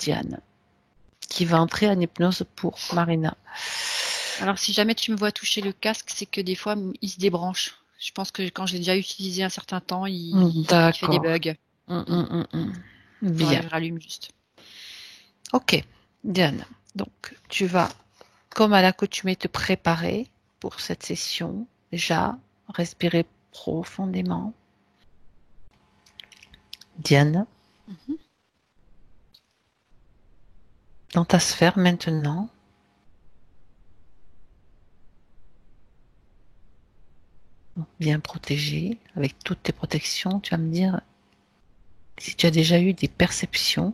Diane, qui va entrer en hypnose pour Marina. Alors, si jamais tu me vois toucher le casque, c'est que des fois, il se débranche. Je pense que quand je l'ai déjà utilisé un certain temps, il fait des D'accord. bugs. Mm. Faudrait Bien. que je rallume juste. Ok, Diane. Donc, tu vas, comme à l'accoutumée, te préparer pour cette session. Déjà, respirer profondément. Diane, Mhm. dans ta sphère maintenant, bien protégée, avec toutes tes protections, tu vas me dire si tu as déjà eu des perceptions.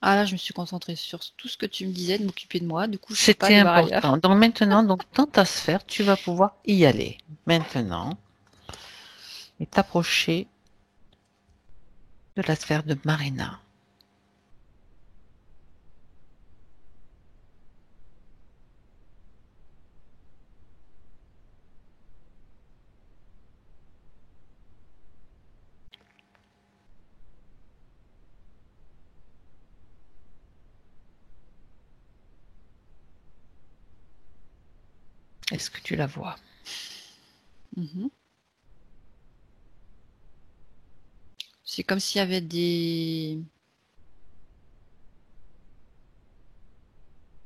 Ah là, je me suis concentrée sur tout ce que tu me disais de m'occuper de moi. Du coup, je peux pas C'était aller voir ailleurs. important. Donc maintenant, donc, dans ta sphère, tu vas pouvoir y aller. Maintenant, et t'approcher de la sphère de Marina. Est-ce que tu la vois? Mhm. C'est comme s'il y avait des...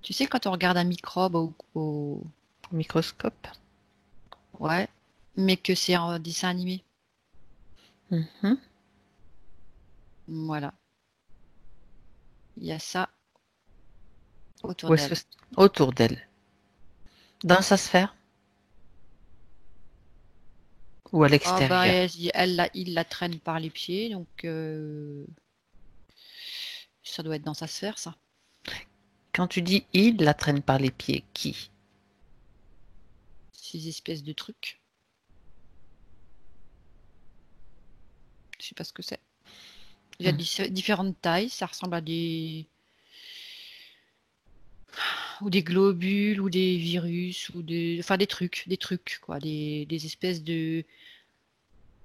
Tu sais, quand on regarde un microbe Au microscope? Ouais, mais que c'est en dessin animé. Mhm. Voilà. Il y a ça autour Ou est-ce que d'elle. c'est autour d'elle? Dans sa sphère ou à Ah bah, l'extérieur? il la traîne par les pieds, donc ça doit être dans sa sphère, ça. Quand tu dis il la traîne par les pieds, qui? Ces espèces de trucs. Je sais pas ce que c'est. Il y a Hmm. différentes tailles, ça ressemble à ou des globules, ou des virus, ou enfin des trucs, quoi, des espèces de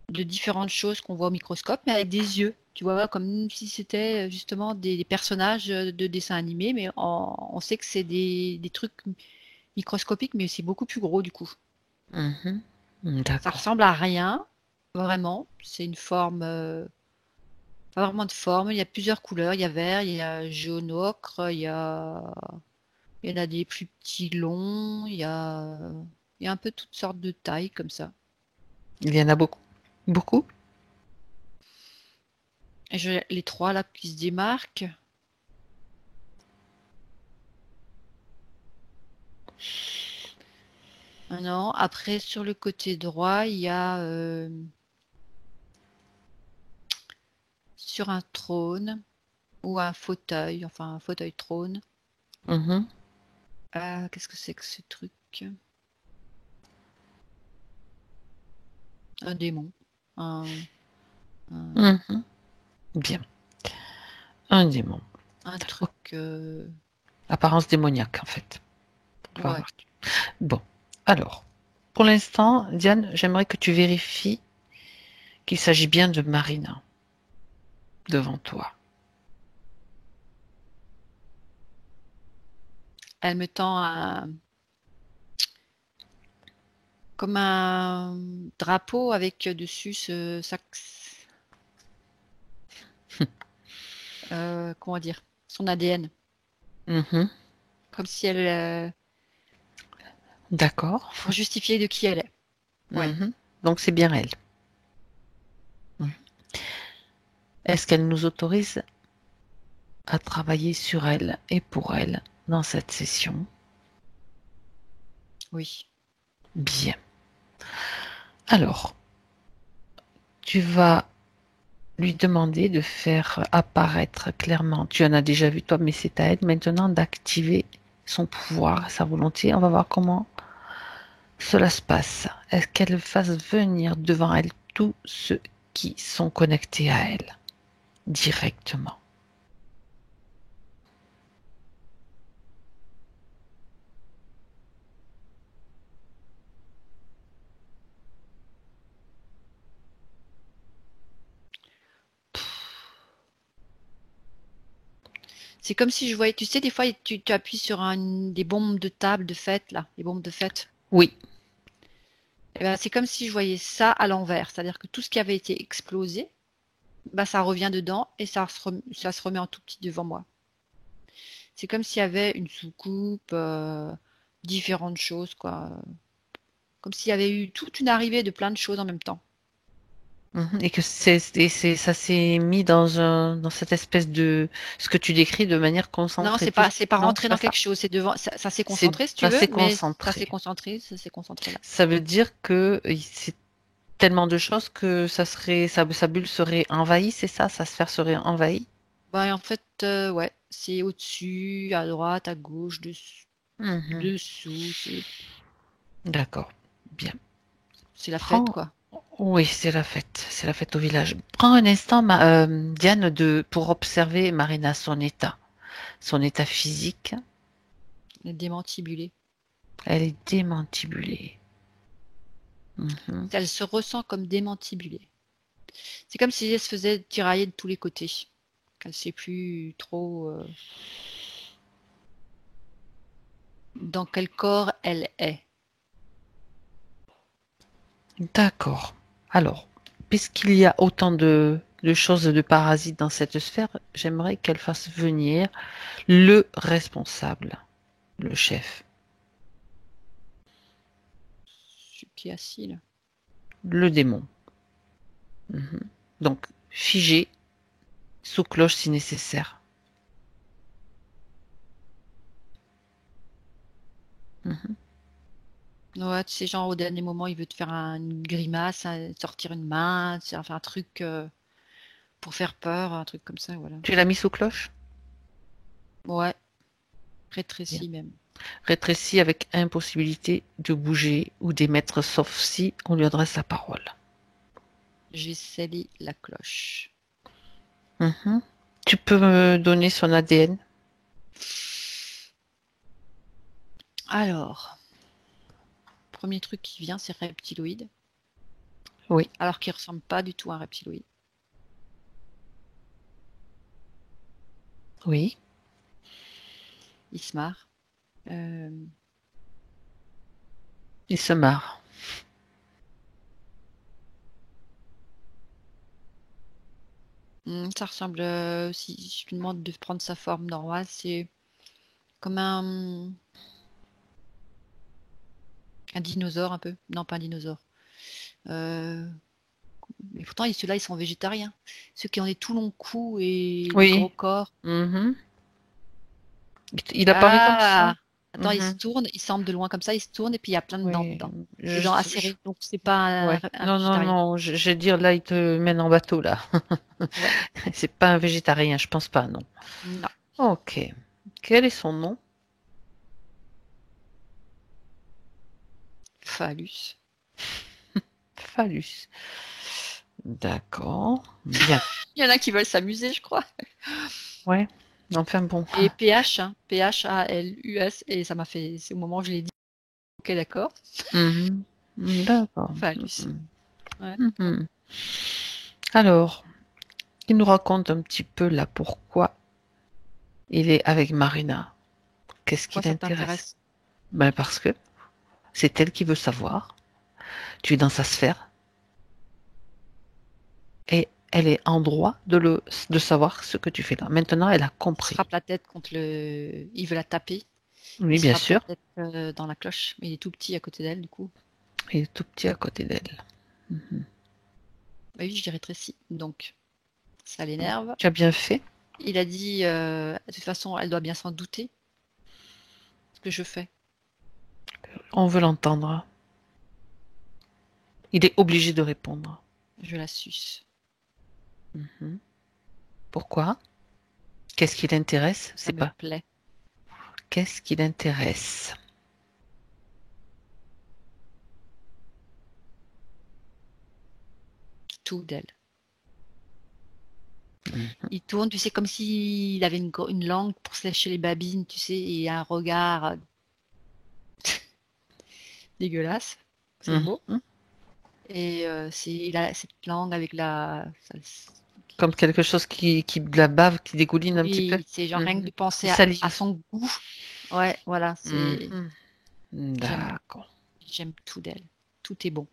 différentes choses qu'on voit au microscope, mais avec des yeux. Tu vois, comme si c'était justement des personnages de dessins animés, mais on sait que c'est des trucs microscopiques, mais c'est beaucoup plus gros du coup. Mhm. Ça D'accord. ressemble à rien, vraiment. C'est une forme, pas vraiment de forme. Il y a plusieurs couleurs. Il y a vert, il y a jaune ocre, il y en a des plus petits longs. Il y a un peu toutes sortes de tailles comme ça. Il y en a beaucoup. Beaucoup? Et les trois là qui se démarquent. Ah non, après sur le côté droit, il y a sur un trône ou un fauteuil, enfin un fauteuil trône. Mhm. Qu'est-ce que c'est que ce truc? Un démon. Un, un, Mhm. Bien. Un démon. un Ok. truc. Apparence démoniaque, en fait. On va Ouais. voir. Bon. Alors, pour l'instant, Diane, j'aimerais que tu vérifies qu'il s'agit bien de Marina devant toi. Elle me tend comme un drapeau avec dessus comment dire, son ADN. Mhm. Comme si elle, D'accord. pour justifier de qui elle est. Ouais. Mhm. Donc c'est bien elle. Mhm. Est-ce qu'elle nous autorise à travailler sur elle et pour elle dans cette session? Oui. Bien. Alors, tu vas lui demander de faire apparaître clairement, tu en as déjà vu toi, mais c'est à elle maintenant d'activer son pouvoir, sa volonté. On va voir comment cela se passe. Est-ce qu'elle fasse venir devant elle tous ceux qui sont connectés à elle directement? C'est comme si je voyais, tu sais, des fois, tu appuies sur des bombes de table de fête, là, les bombes de fête. Oui. Eh ben, c'est comme si je voyais ça à l'envers. C'est-à-dire que tout ce qui avait été explosé, bah, ça revient dedans et ça se remet en tout petit devant moi. C'est comme s'il y avait une soucoupe, différentes choses, quoi. Comme s'il y avait eu toute une arrivée de plein de choses en même temps. Mhm. Et que ça s'est mis dans cette espèce de ce que tu décris de manière Non, concentrée. Tout, c'est pas non, rentré c'est pas dans ça. quelque chose. C'est devant, ça s'est concentré si tu Ça veux, s'est mais concentré. ça s'est concentré là. Ça veut dire que c'est tellement de choses que sa bulle serait envahie, c'est ça? Sa sphère serait envahie? Bah, en fait, ouais, c'est au-dessus, à droite, à gauche, Mhm. dessous, D'accord. Bien. c'est la fête, Prends. quoi. Oui, c'est la fête. C'est la fête au village. Prends un instant, Diane, pour observer Marina, son état physique. Les démantibulé. Elle est démantibulée. Mhm. Elle se ressent comme démantibulée. C'est comme si elle se faisait tirailler de tous les côtés. Qu'elle sait plus trop dans quel corps elle est. D'accord. Alors, puisqu'il y a autant de choses, de parasites dans cette sphère, j'aimerais qu'elle fasse venir le responsable, le chef, Ce qui est assis là. le démon. Mhm. Donc, figé, sous cloche si nécessaire. Mhm. Ouais, tu sais, genre au dernier moment, il veut te faire une grimace, sortir une main, faire un truc pour faire peur, un truc comme ça, voilà. Tu l'as mis sous cloche? Ouais, Bien. rétréci même. Rétréci avec impossibilité de bouger ou d'émettre sauf si on lui adresse la parole. J'ai scellé la cloche. Mhm. Tu peux me donner son ADN? Alors, premier truc qui vient, c'est reptiloïde, Oui, alors qu'il ressemble pas du tout à un reptiloïde. oui. Il se marre. Euh, Il se marre. Ça ressemble, si je lui demande de prendre sa forme normale, c'est comme un dinosaure un peu. Non, pas un dinosaure. Euh, mais pourtant, ceux-là, ils sont végétariens. Ceux qui ont des tout longs coups et des gros Oui. corps. Mhm. Il apparaît comme ça. Ah! Attends, il se Mhm. tourne, il semble de loin comme ça, il se tourne et puis il y a plein de dents Oui. dedans. Des dents Je- acérées. Donc, c'est pas ouais. un Non, non, végétarien. non. Je veux dire, là, il te mène en bateau, là. Ouais. C'est pas un végétarien, je pense pas, non. Non. Ok. Quel est son nom? Phallus. Phallus. D'accord. Bien. Il y en a qui veulent s'amuser, je crois. Ouais. Enfin bon. Et PH, hein, P-H-A-L-U-S, et ça m'a fait, c'est au moment où je l'ai dit, ok, d'accord. Mhm. D'accord. Phallus. Ouais. Mhm. Alors, il nous raconte un petit peu là pourquoi il est avec Marina. Qu'est-ce qui Pourquoi ça l'intéresse? t'intéresse? Ben parce que c'est elle qui veut savoir. Tu es dans sa sphère et elle est en droit de savoir ce que tu fais là. Maintenant, elle a Il se compris. frappe la tête contre le. Il veut la taper. Oui, Il se bien frappe la sûr. tête dans la cloche. Mais il est tout petit à côté d'elle, du coup. Il est tout petit à côté d'elle. Bah oui, je dirais rétrécis. Donc, ça l'énerve. Tu as bien fait. Il a dit, de toute façon, elle doit bien s'en douter ce que je fais. On veut l'entendre. Il est obligé de répondre. Je la suce. Mhm. Pourquoi? Qu'est-ce qui l'intéresse? Ça C'est me pas. plaît. Qu'est-ce qui l'intéresse? Tout d'elle. Mhm. Il tourne, tu sais, comme s'il avait une langue pour sécher les babines, tu sais, et un regard dégueulasse. C'est le mot. Mhm. Et il a cette langue avec Comme quelque chose de la bave, qui dégouline un petit peu. Oui, c'est genre rien que Mhm. de penser à Salive. son goût. Ouais, voilà, Mhm. j'aime, D'accord. j'aime tout d'elle. Tout est bon.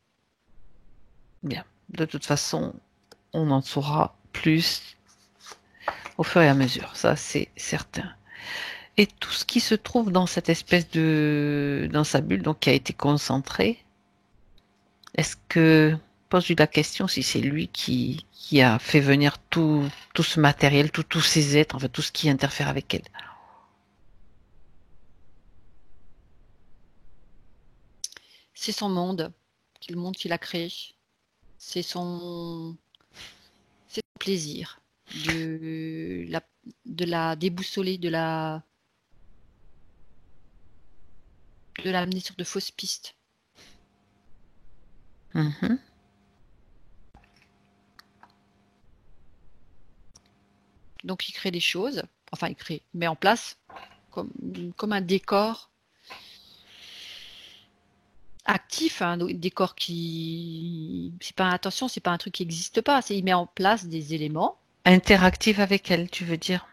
Bien. De toute façon, on en saura plus au fur et à mesure. Ça, c'est certain. Et tout ce qui se trouve dans cette espèce dans sa bulle, donc qui a été concentré, est-ce que, pose-lui la question si c'est lui qui a fait venir tout ce matériel, tous ces êtres, en fait, tout ce qui interfère avec elle. C'est son monde, le monde qu'il a créé. C'est son, c'est son plaisir de la déboussoler, de l'amener sur de fausses pistes. Mhm. Donc il crée des choses, enfin il met en place comme un décor actif, un décor qui, c'est pas, attention, c'est pas un truc qui n'existe pas, c'est il met en place des éléments Interactive avec elle, tu veux dire,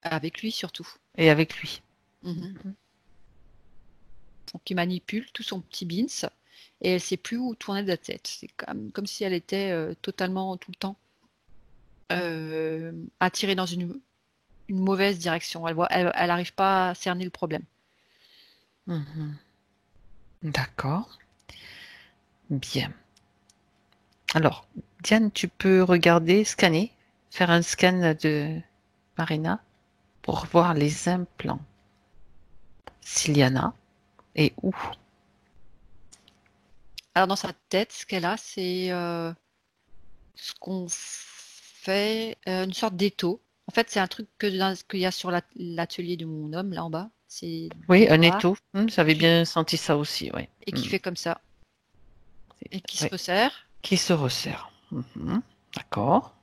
avec lui surtout. et avec lui. Mhm. Donc il manipule tout son petit beans et elle sait plus où tourner de la tête. C'est comme si elle était totalement tout le temps attirée dans une mauvaise direction. Elle arrive pas à cerner le problème. Mhm. D'accord. Bien. Alors, Diane, tu peux regarder, scanner, faire un scan de Marina pour voir les implants, s'il y en a, et où. Alors dans sa tête, ce qu'elle a, c'est ce qu'on fait, une sorte d'étau. En fait, c'est un truc qu'il y a sur l'atelier de mon homme, là en bas. C'est Oui, des un doigts étau. J'avais bien senti ça aussi, oui. et qui fait comme ça et qui se Oui. resserre. Qui se resserre. D'accord.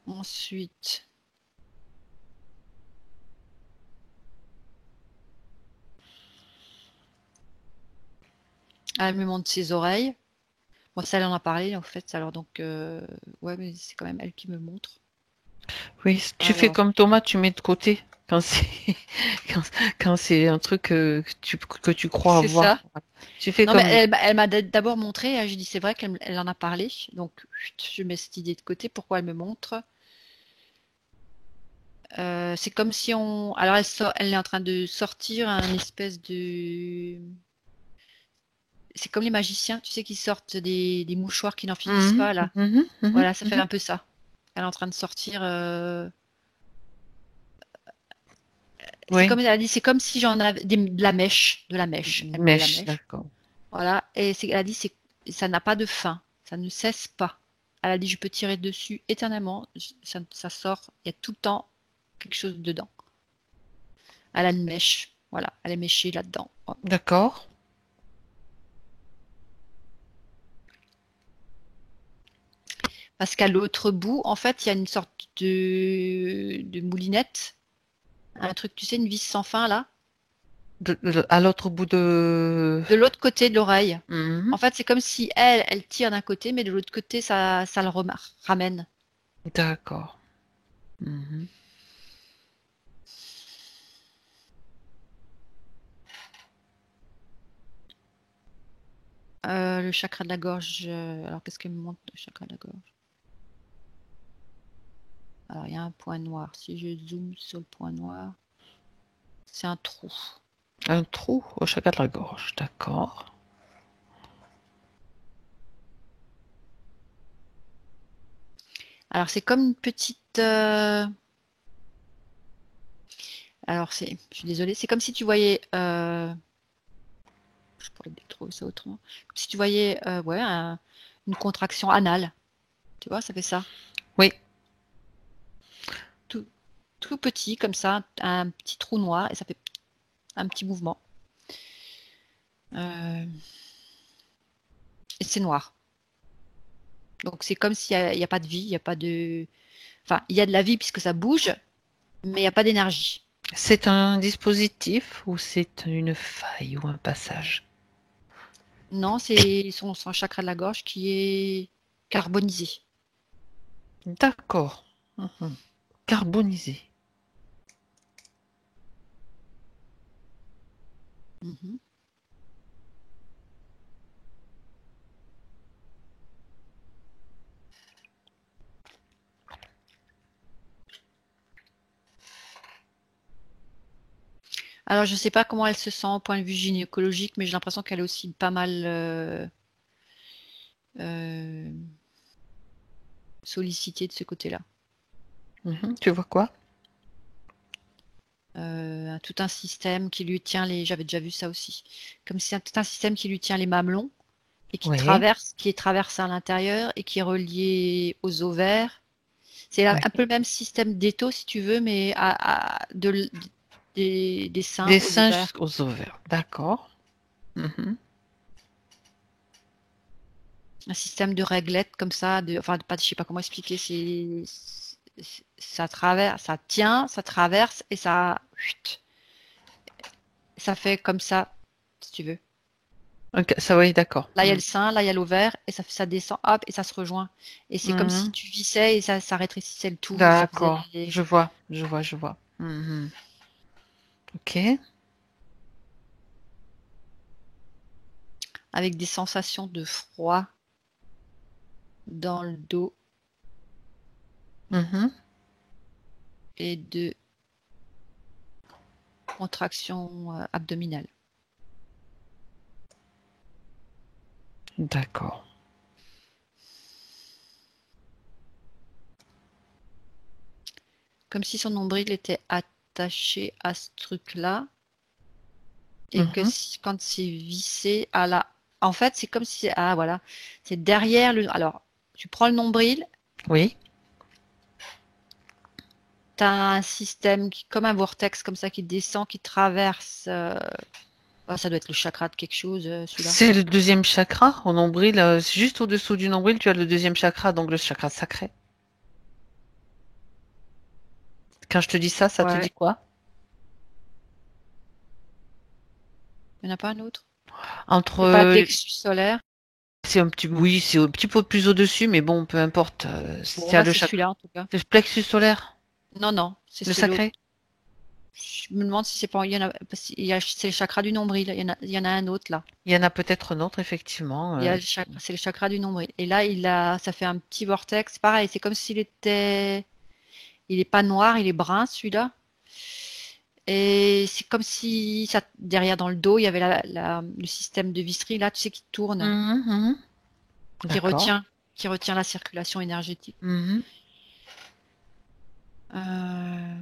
Ensuite, elle me montre ses oreilles. Moi, ça, elle en a parlé, en fait. Alors, donc, ouais, mais c'est quand même elle qui me montre. Oui, tu fais Alors, comme Thomas, tu mets de côté quand c'est quand, quand c'est un truc que tu crois c'est avoir. ça. Tu fais Non, mais comme lui. elle m'a d'abord montré. J'ai dit, c'est vrai qu'elle en a parlé. Donc, chut, je mets cette idée de côté. Pourquoi elle me montre? C'est comme si on. Alors, elle est en train de sortir un espèce de. C'est comme les magiciens, tu sais, qui sortent des mouchoirs qui n'en finissent Mhm, pas, là. mhm, mhm, Voilà, ça fait mhm. un peu ça. Elle est en train de sortir. C'est Oui, comme elle a dit, c'est comme si j'en avais de la mèche, de la mèche. Elle me met la mèche, mèche. d'accord. Voilà, et elle a dit, ça n'a pas de fin, ça ne cesse pas. Elle a dit, je peux tirer dessus éternellement, ça sort, il y a tout le temps quelque chose dedans. Elle a une mèche, voilà, elle est méchée là-dedans. D'accord. Parce qu'à l'autre bout, en fait, il y a une sorte de moulinette, un truc, tu sais, une vis sans fin là, À l'autre bout de. de l'autre côté de l'oreille. Mhm. En fait, c'est comme si elle tire d'un côté, mais de l'autre côté, ça le ramène. D'accord. Mhm. Le chakra de la gorge. Alors, qu'est-ce qu'elle me montre, le chakra de la gorge? Alors, il y a un point noir. Si je zoome sur le point noir, c'est un trou. Un trou au chakra de la gorge, d'accord. Alors, c'est comme une petite. Alors, je suis désolée. C'est comme si tu voyais. Je pourrais trouver ça autrement. Comme si tu voyais, ouais, une contraction anale. Tu vois, ça fait ça. Oui, Tout, tout petit, comme ça, un petit trou noir, et ça fait un petit mouvement. Euh, et c'est noir. Donc, c'est comme s'il n'y a pas de vie, il n'y a pas de. Enfin, il y a de la vie puisque ça bouge, mais il n'y a pas d'énergie. c'est un dispositif ou c'est une faille ou un passage? Non, c'est son chakra de la gorge qui est carbonisé. D'accord. Mhm. Carbonisé. Mhm. Alors, je ne sais pas comment elle se sent au point de vue gynécologique, mais j'ai l'impression qu'elle est aussi pas mal euh, sollicitée de ce côté-là. Mhm. Tu vois quoi? Tout un système qui lui tient les. J'avais déjà vu ça aussi. Comme si tout un système qui lui tient les mamelons et Oui. qui est traversé à l'intérieur et qui est relié aux ovaires. C'est un peu D'accord. le même système d'étau, si tu veux, mais des seins Des aux seins ovaires. jusqu'aux ovaires. D'accord. Mhm. Un système de réglettes comme ça, enfin, pas, je sais pas comment expliquer, ça traverse, ça tient, ça traverse et ça fait comme ça, si tu veux. Ok, ça oui, d'accord. Là, il y a le sein, là, il y a l'ovaire, et ça descend, hop, et ça se rejoint. Et c'est comme si Mhm. tu vissais et ça rétrécissait le tout, ça D'accord. faisait Je vois, je vois, je vois. Mhm. Ok. avec des sensations de froid dans le dos Mhm. et de contraction abdominale. D'accord. Comme si son nombril était attaché à ce truc-là, et que Mhm. quand c'est vissé à la... En fait, c'est comme si... Ah, voilà. C'est derrière le... Alors, tu prends le nombril, Oui. tu as un système comme un vortex comme ça qui descend, qui traverse... ah, ça doit être le chakra de quelque chose, celui-là. C'est le deuxième chakra au nombril. C'est juste au-dessous du nombril, tu as le deuxième chakra, donc le chakra sacré. Quand je te dis ça, ça te Ouais. dit quoi? Il n'y en a pas un autre? Entre, C'est pas le plexus solaire? c'est un petit, oui, c'est un petit peu plus au-dessus, mais bon, peu importe. Bon, C'est bah, le c'est chakra, celui-là, en tout cas. le plexus solaire, Non, non, c'est le celui-là. sacré. Je me demande si c'est pas... Il y en a... parce qu'il y a... C'est le chakra du nombril. Il y en a un autre, là. Il y en a peut-être un autre, effectivement. Il y a le chakra... C'est le chakra du nombril. Et là, ça fait un petit vortex. Pareil, c'est comme s'il était... Il est pas noir, il est brun celui-là. Et c'est comme si ça, derrière dans le dos, il y avait le système de Vistry, là, tu sais, qui tourne, Mhm, mhm. qui D'accord. retient, qui retient la circulation énergétique. Mhm. Euh,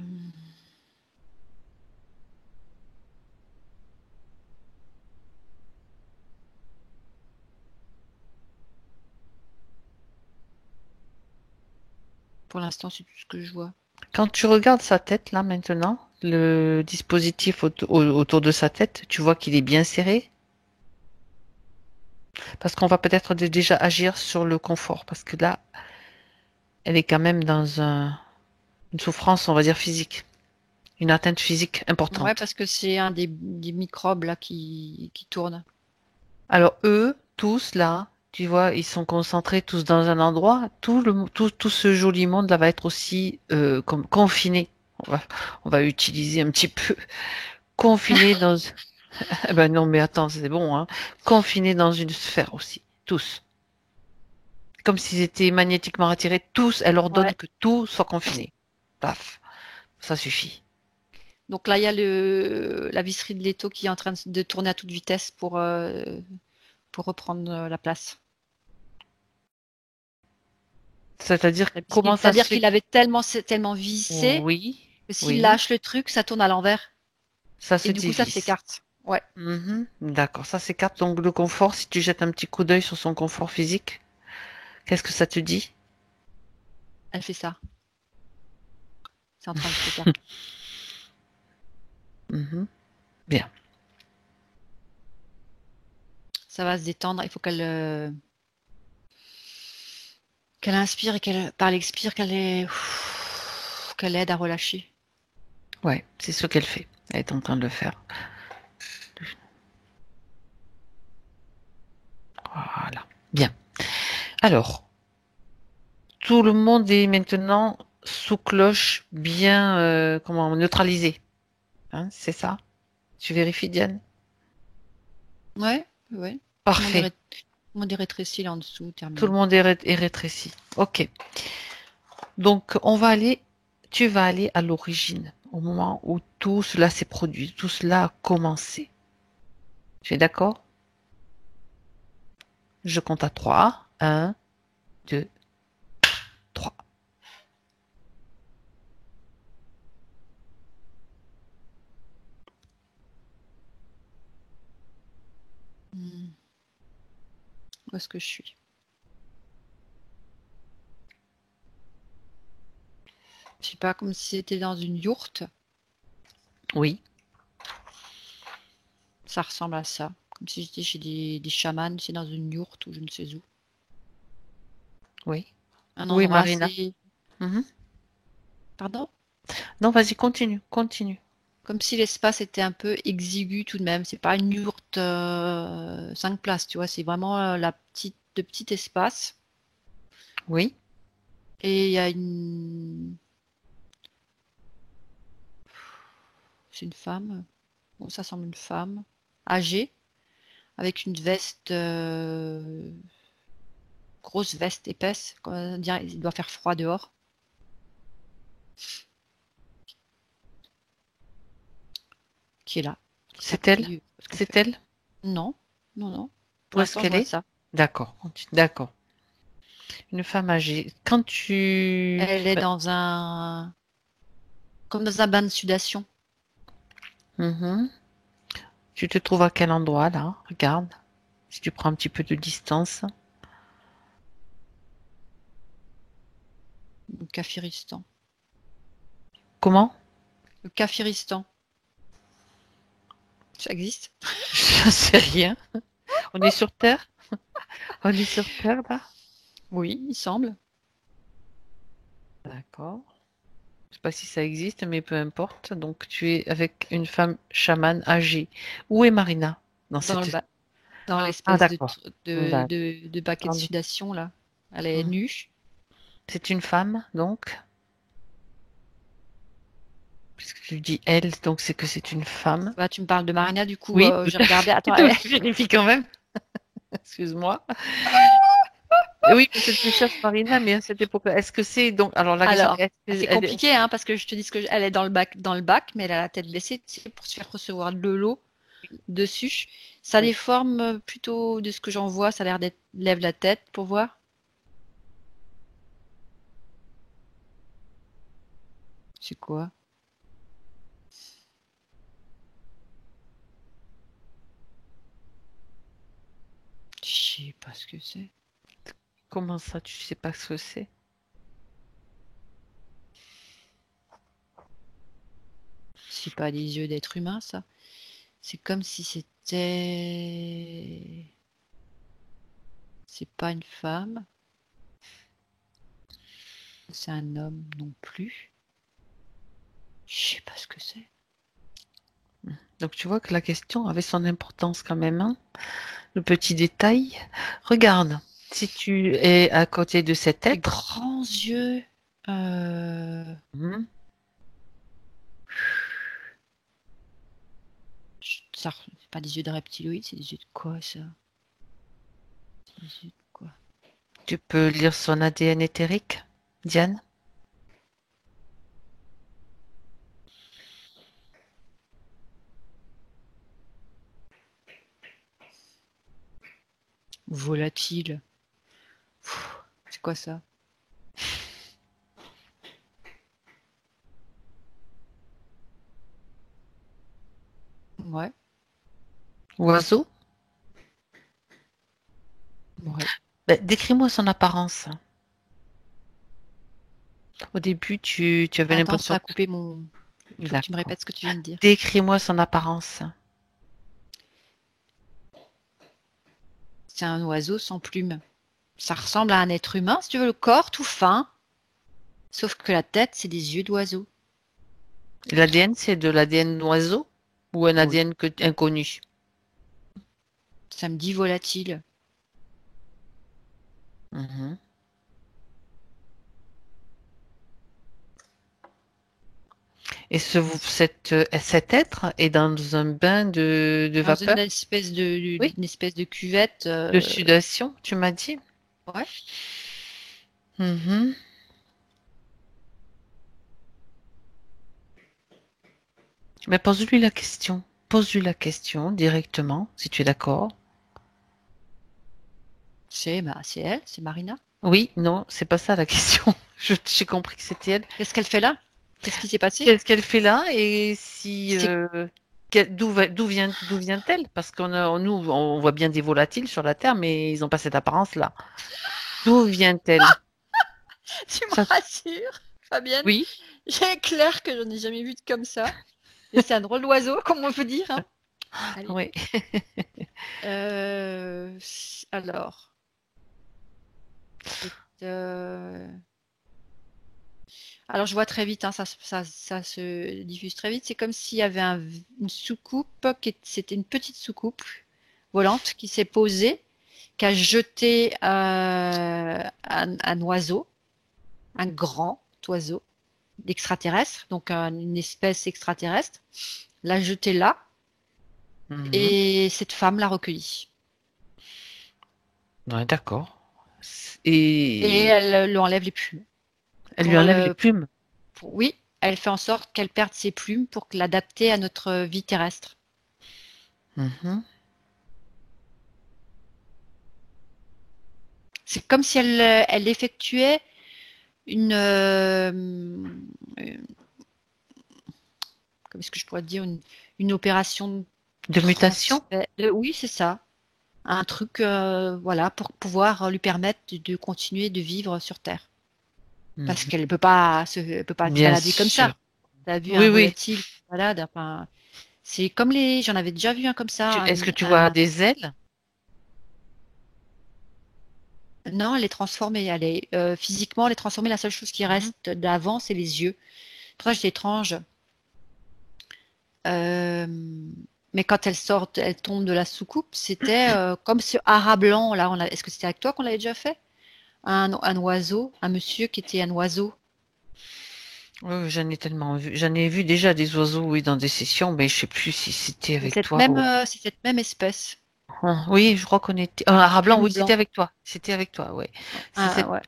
pour l'instant, c'est tout ce que je vois. Quand tu regardes sa tête, là, maintenant, le dispositif autour de sa tête, tu vois qu'il est bien serré. Parce qu'on va peut-être déjà agir sur le confort. Parce que là, elle est quand même dans une souffrance, on va dire, physique. Une atteinte physique Ouais, importante. parce que c'est un des microbes là qui tourne. Alors, eux, tous, là, tu vois, ils sont concentrés tous dans un endroit. Tout ce joli monde, là, va être aussi comme confiné. On va utiliser un petit peu confiné dans... Eh ben non, mais attends, c'est bon, hein. Confinés dans une sphère aussi. Tous. Comme s'ils étaient magnétiquement attirés. Tous, elle ordonne Ouais. que tout soit confiné. Paf. Ça suffit. Donc là, il y a la visserie de l'étau qui est en train de tourner à toute vitesse pour reprendre la place. C'est-à-dire, comment ça se C'est-à-dire fait qu'il que... avait tellement vissé Oui, que s'il oui, lâche le truc, ça tourne à l'envers. ça Et se du coup, ça divise. s'écarte. Ouais, Mhm. D'accord, ça s'écarte. Donc le confort, si tu jettes un petit coup d'œil sur son confort physique, qu'est-ce que ça te dit? elle fait ça. C'est en train de s'écarter. Mhm. Bien. Ça va se détendre. Il faut qu'elle inspire et par l'expire, qu'elle aide à relâcher. Ouais, c'est ce qu'elle fait. Elle est en train de le faire. Bien. Alors, tout le monde est maintenant sous cloche bien comment neutralisé. Hein, c'est ça? Tu vérifies, Diane? Ouais, ouais. Tout le monde est, Parfait. tout le monde est rétréci là en dessous, Tout le terminé. monde est rétréci. OK. Donc, tu vas aller à l'origine, au moment où tout cela s'est produit, tout cela a commencé. Tu es d'accord? Je compte à 3. 1, 2, 3. Hmm. Où est-ce que je suis? Je sais pas, comme si c'était dans une yourte. Oui, Ça ressemble à ça. Comme si j'étais chez des chamans, c'est dans une yourte ou je ne sais où. oui. Un Oui, endroit Marina. assez... Mhm. Pardon? Non, vas-y, continue, continue. Comme si l'espace était un peu exigu tout de même. C'est pas une yourte 5 places, tu vois. C'est vraiment le petit espace. Oui, Et il y a une... C'est une femme. Bon, ça semble une femme. Âgée. Avec une veste... grosse veste épaisse. On dirait il doit faire froid dehors. Qui est là. Qui c'est elle. s'appuie. Parce qu'elle fait... C'est elle. Non. Non, non. Pour Où est-ce l'instant, je qu'elle vois est? ça. D'accord, d'accord. Une femme âgée. Quand tu... Elle est dans un... Comme dans un bain de sudation. Mhm. Tu te trouves à quel endroit là? Regarde. Si tu prends un petit peu de distance. Le Kafiristan. Comment? Le Kafiristan. Ça existe? Je sais rien. On est sur Terre? On est sur Terre là? Oui, il semble. D'accord. Je sais pas si ça existe, mais peu importe. Donc tu es avec une femme chamane âgée. Où est Marina dans Dans le cette... bas. Dans Ah l'espèce d'accord. de baquet de D'accord. sudation, là. Elle est Hmm. nue. C'est une femme, donc, puisque tu dis elle, donc c'est que c'est une femme. Bah, tu me parles de Marina, du coup, Oui, j'ai regardé. Attends, donc je vérifie quand même. Excuse-moi. Et oui, parce que tu cherches Marina, mais à cette époque, est-ce que c'est donc, alors la question, alors, est-ce c'est que elle est- compliqué, hein, parce que je te dis que elle est dans le bac, mais elle a la tête baissée, tu sais, pour se faire recevoir de l'eau dessus. Ça oui. déforme plutôt de ce que j'en vois. Ça a l'air d'être lève la tête pour voir. C'est quoi? Je sais pas ce que c'est. Comment ça, tu sais pas ce que c'est? C'est pas des yeux d'être humain, ça. C'est comme si c'était. C'est pas une femme. C'est un homme non plus. Je sais pas ce que c'est. Donc tu vois que la question avait son importance quand même, hein. Le petit détail. Regarde, si tu es à côté de cet Des être, grands yeux. Euh... hmm, Ça, c'est pas des yeux de reptiloïde, c'est des yeux de quoi ça? C'est des yeux de quoi? tu peux lire son ADN éthérique, Diane? Volatile. Pff, c'est quoi ça? Ouais, Oiseau? ouais. Ben, décris-moi son apparence. Au début, tu avais Attends, ça l'impression a coupé mon. Il faut que tu me D'accord. répètes ce que tu viens de dire. Décris-moi son apparence. C'est un oiseau sans plumes. Ça ressemble à un être humain, si tu veux, le corps tout fin, sauf que la tête, c'est des yeux d'oiseau. L'ADN, c'est de l'ADN d'oiseau ou un Oui. ADN inconnu? Ça me dit volatile. Mhm. Et cet être est dans un bain de Dans vapeur? Oui. une espèce de cuvette. De sudation, tu m'as dit? Ouais. Mhm. Mais pose-lui la question. Pose-lui la question directement, si tu es d'accord. C'est elle, c'est Marina. Oui, non, c'est pas ça la question. J'ai compris que c'était elle. Qu'est-ce qu'elle fait là? Qu'est-ce qui s'est passé? Qu'est-ce qu'elle fait là et si C'est d'où vient-elle? Parce nous on voit bien des volatiles sur la Terre, mais ils n'ont pas cette apparence-là. D'où vient-elle? Tu me Ça, rassures, Fabienne. oui, J'ai clair que je n'ai jamais vu de comme ça. Et c'est un drôle d'oiseau, comme on peut dire, hein. Allez. oui. Alors, c'est, euh, alors je vois très vite, hein, ça se diffuse très vite. C'est comme s'il y avait une soucoupe, c'était une petite soucoupe volante qui s'est posée, qui a jeté un oiseau, un grand oiseau d'extraterrestre, donc une espèce extraterrestre, l'a jeté là, Mhm. et cette femme l'a recueilli. Ouais, d'accord. Et Et elle lui enlève les plumes. elle lui enlève les Le, plumes. oui, elle fait en sorte qu'elle perde ses plumes pour l'adapter à notre vie terrestre. Mhm. C'est comme si elle effectuait une, comment est-ce que je pourrais dire, une opération de De mutation? transfert. Oui, c'est ça. Un truc, voilà, pour pouvoir lui permettre de continuer de vivre sur Terre. Parce Mhm. qu'elle peut pas se Bien balader comme sûr. ça. T'as vu Oui, un oui. volatile qui se balade, enfin, c'est comme j'en avais déjà vu un comme ça. Est-ce que tu vois des ailes? Non, elle est transformée. Physiquement, elle est transformée. La seule chose qui Mhm. reste d'avant, c'est les yeux. Pour ça, c'est étrange. Euh, mais quand elle tombe de la soucoupe, c'était comme ce haras blanc là. Est-ce que c'était avec toi qu'on l'avait déjà fait? Un oiseau, un monsieur qui était un oiseau. Oui, oui, j'en ai tellement vu. J'en ai vu déjà des oiseaux, oui, dans des sessions, mais je sais plus si c'était avec toi ou. C'est cette même espèce. Oui, je crois qu'on était. Ah, blanc, Plume oui, c'était blanc. avec toi. C'était avec toi, oui. C'est Ah, cette. ouais.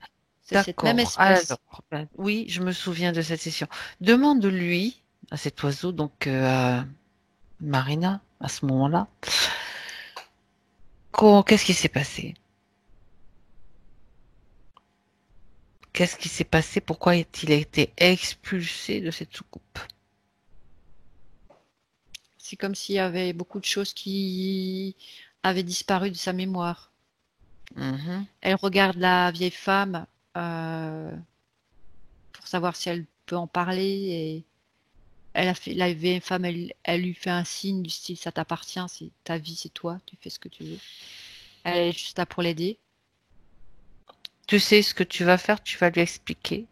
C'est cette même D'accord. espèce. Alors, ben, oui, je me souviens de cette session. Demande-lui à cet oiseau, donc à Marina, à ce moment-là, qu'est-ce qui s'est passé? Qu'est-ce qui s'est passé? Pourquoi a-t-il été expulsé de cette soucoupe? C'est comme s'il y avait beaucoup de choses qui avaient disparu de sa mémoire. Mhm. Elle regarde la vieille femme euh, pour savoir si elle peut en parler et la vieille femme, elle lui fait un signe du style ça t'appartient, c'est ta vie, c'est toi, tu fais ce que tu veux. Elle est juste là pour l'aider. Tu sais ce que tu vas faire, tu vas lui expliquer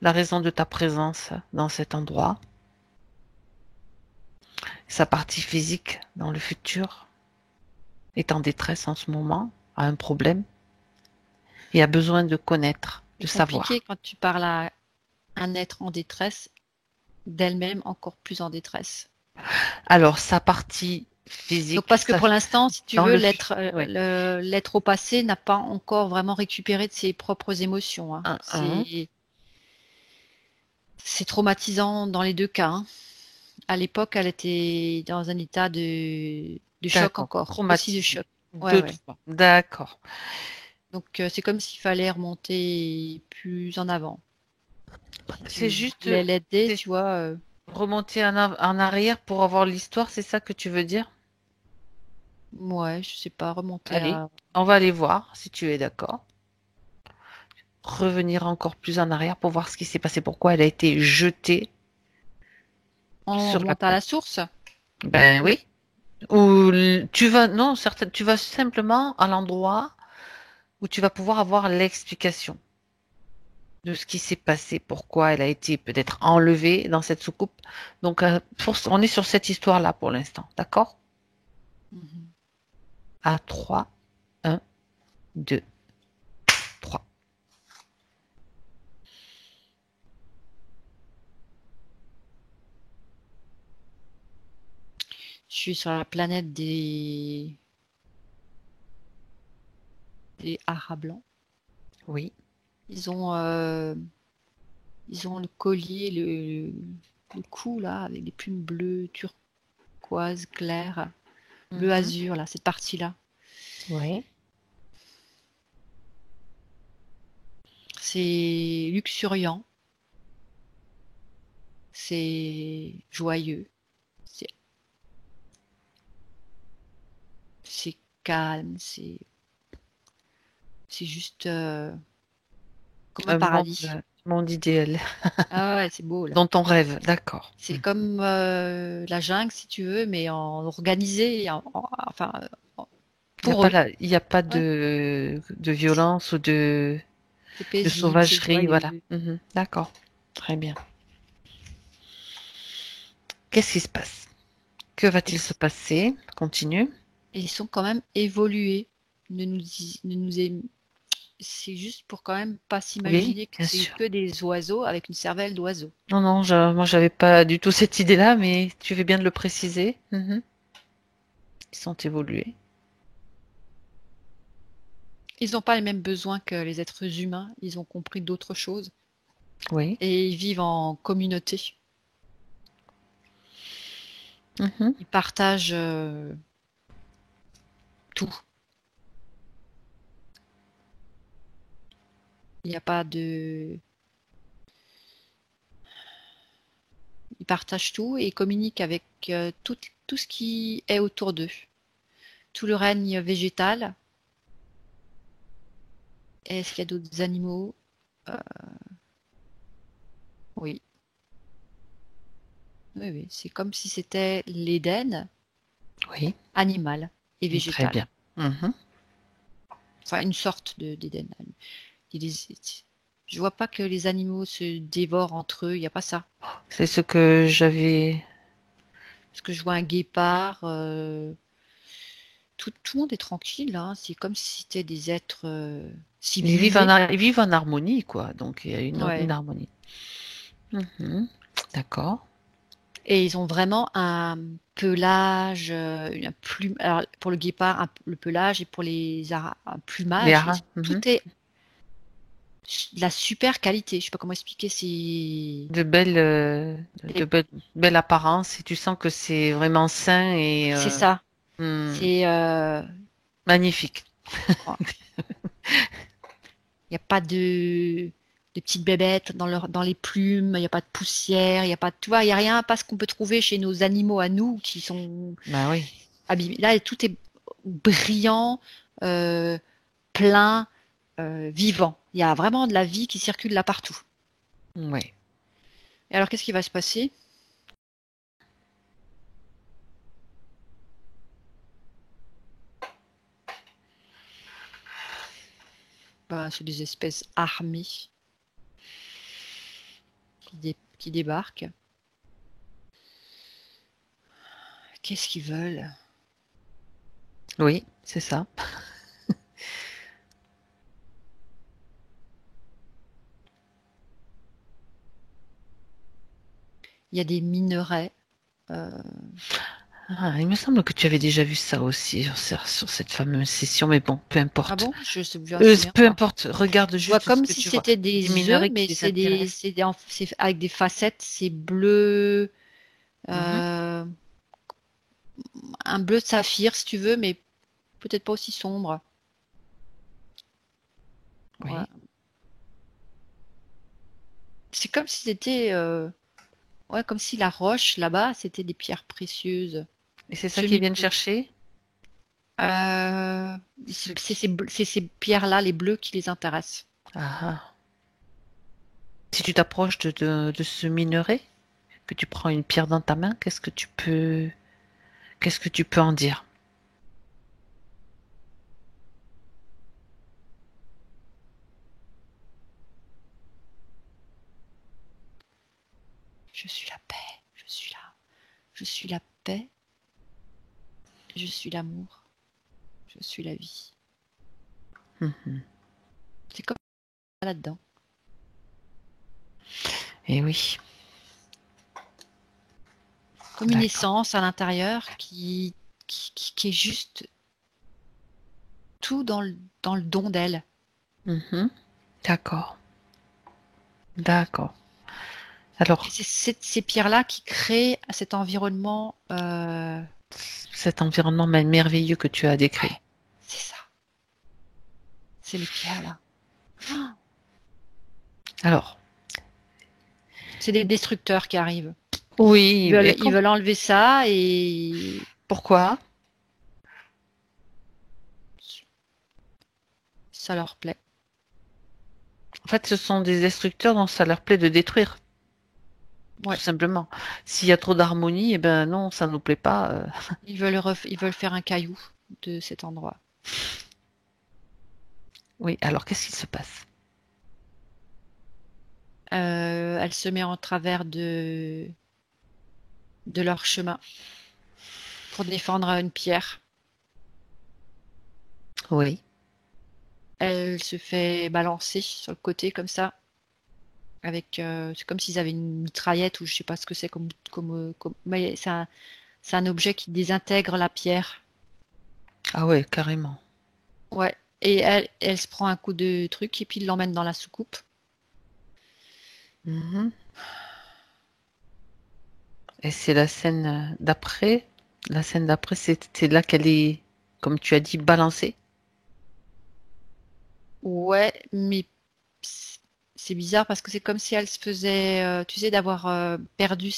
la raison de ta présence dans cet endroit, sa partie physique dans le futur est en détresse en ce moment, a un problème et a besoin de connaître, C'est de savoir. compliqué quand tu parles à un être en détresse, d'elle-même encore plus en détresse. Alors, sa partie Donc physique, parce que ça, pour l'instant, si tu dans veux, le futur, oui. l'être au passé n'a pas encore vraiment récupéré de ses propres émotions, hein. Un, C'est traumatisant dans les deux cas, hein. À l'époque, elle était dans un état de choc d'accord, encore, aussi de traumatisé. choc. Ouais, Deux, ouais. trois. D'accord. Donc c'est comme s'il fallait remonter plus en avant. Si C'est tu juste, voulais l'aider, c'est tu vois. remonter en arrière pour avoir l'histoire, c'est ça que tu veux dire? Ouais, je sais pas, remonter Allez, à on va aller voir si tu es d'accord. Revenir encore plus en arrière pour voir ce qui s'est passé, pourquoi elle a été jetée on sur la remonte à terre. la source. Ben Oui. oui. Tu vas, non, tu vas simplement à l'endroit où tu vas pouvoir avoir l'explication de ce qui s'est passé, pourquoi elle a été peut-être enlevée dans cette soucoupe. Donc, on est sur cette histoire-là pour l'instant, d'accord? Mhm. À 3, 1, 2. Je suis sur la planète des haras blancs. Oui. Ils ont, le collier, le cou là, avec des plumes bleues, turquoise, clair, bleu Mhm. azur là, cette partie-là. Oui. C'est luxuriant, c'est joyeux, c'est c'est calme, c'est juste comme un Un paradis. monde idéal Ah ouais, c'est beau là. dont on rêve, d'accord. C'est comme la jungle si tu veux, mais en organisé, enfin pour eux. Il y a pas Ouais, de violence ou c'est de paisible, c'est sauvagerie, voilà. joyeux. Mhm. D'accord. Très bien. Qu'est-ce qui se passe? Que Et, va-t-il se passer? Continue. et ils sont quand même évolués. Ne nous, ne nous é- C'est juste pour quand même pas Oui, s'imaginer que bien c'est sûr. que des oiseaux avec une cervelle d'oiseau. Non, non, moi, j'avais pas du tout cette idée-là, mais tu fais bien de le préciser. Mhm. Ils sont évolués. Ils n'ont pas les mêmes besoins que les êtres humains. Ils ont compris d'autres choses Oui. et ils vivent en communauté. Mhm. Ils partagent tout. Il n'y a pas de Ils partagent tout et ils communiquent avec tout ce qui est autour d'eux. Tout le règne végétal. Est-ce qu'il y a d'autres animaux? Euh, oui, oui, oui. C'est comme si c'était l'Éden Oui. animal et Très végétal. bien. Mhm. Enfin, une sorte d'Éden. Je vois pas que les animaux se dévorent entre eux. Il n'y a pas ça. C'est ce que j'avais. Parce que je vois un guépard. Tout le monde est tranquille, là, hein. C'est comme si c'était des êtres civilisés. Ils vivent en harmonie, quoi. Donc, il y a une Ouais. harmonie. Mhm. D'accord. Et ils ont vraiment un pelage, alors pour le guépard, le pelage, et pour les un Les plumage. haras. Mhm. Tout est de la super qualité. Je sais pas comment expliquer. De belles, Et belle apparence et tu sens que c'est vraiment sain et c'est ça. hmm, C'est, magnifique. il n'y a pas de petites bébêtes dans les plumes. Il n'y a pas de poussière. Il y a pas, tu vois, il y a rien, pas ce qu'on peut trouver chez nos animaux à nous qui sont Bah oui. abîmés. Là, tout est brillant, euh, plein, vivant. Il y a vraiment de la vie qui circule là partout. Oui. Et alors, qu'est-ce qui va se passer? Bah, c'est des espèces armées qui débarquent. Qu'est-ce qu'ils veulent? Oui, c'est ça. Il y a des minerais. euh, Ah, il me semble que tu avais déjà vu ça aussi sur cette fameuse session, mais bon, peu Ah importe. bon? Je me souviens Peu pas. importe, regarde Je vois juste ce comme que si tu vois. c'était Des des œufs, minerais qui mais les intéressent. c'est avec des facettes. C'est bleu, Mhm. euh, un bleu de saphir si tu veux, mais peut-être pas aussi sombre. Ouais. Oui. C'est comme si c'était, ouais, comme si la roche là-bas, c'était des pierres précieuses. Et c'est ça qu'ils Semi. viennent chercher? Euh, Ce qui... c'est ces pierres-là, les bleus, qui les intéressent. Ah, ah. Si tu t'approches de ce minerai, que tu prends une pierre dans ta main, qu'est-ce que tu peux en dire? Je suis la paix, je suis la paix, je suis l'amour, je suis la vie. Mhm. C'est comme ça là-dedans. Eh oui. comme une D'accord. essence à l'intérieur qui est juste tout dans le don d'elle. Mhm. D'accord. D'accord. Et Alors, c'est ces pierres-là qui créent cet environnement. cet environnement merveilleux que tu as décrit. Ouais, c'est ça. C'est les pierres là. Oh, Alors, c'est des destructeurs qui arrivent. oui, mais Ils veulent enlever ça et pourquoi? ça leur plaît. En fait, ce sont des destructeurs dont ça leur plaît de détruire, tout Ouais, simplement. S'il y a trop d'harmonie, eh ben non, ça nous plaît pas. ils veulent faire un caillou de cet endroit. Oui, alors qu'est-ce qui se passe? Elle se met en travers de leur chemin pour défendre une pierre. Oui, Elle se fait balancer sur le côté comme ça, avec c'est comme s'ils avaient une mitraillette ou je sais pas ce que c'est mais c'est un objet qui désintègre la pierre. ah ouais, carrément. Ouais. Et elle se prend un coup de truc et puis il l'emmène dans la soucoupe. Mhm. Et c'est la scène d'après. La scène d'après, c'est là qu'elle est, comme tu as dit, balancée. Ouais, mais c'est bizarre parce que c'est comme si elle se faisait, tu sais, d'avoir perdu.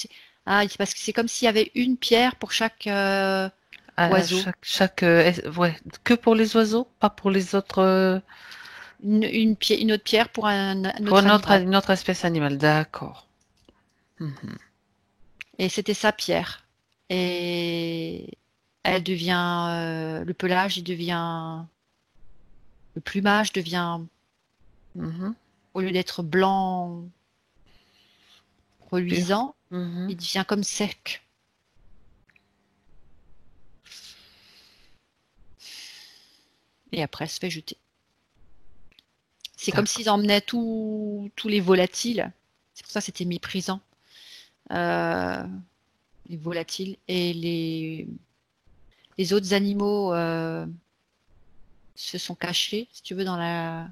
Ah, c'est parce que c'est comme s'il y avait une pierre pour chaque À oiseau. ouais, que pour les oiseaux, pas pour les autres, Une autre pierre pour un pour autre animal. une autre espèce animale. D'accord. Mhm. Et c'était sa pierre. Et elle devient, le pelage, il devient, le plumage devient, Mhm. au lieu d'être blanc, Pur. reluisant, Mhm. il devient comme sec. Et après, elle se fait jeter. C'est comme D'accord. s'ils emmenaient tous les volatiles. C'est pour ça que c'était méprisant. Euh, les volatiles et les autres animaux se sont cachés, si tu veux, dans la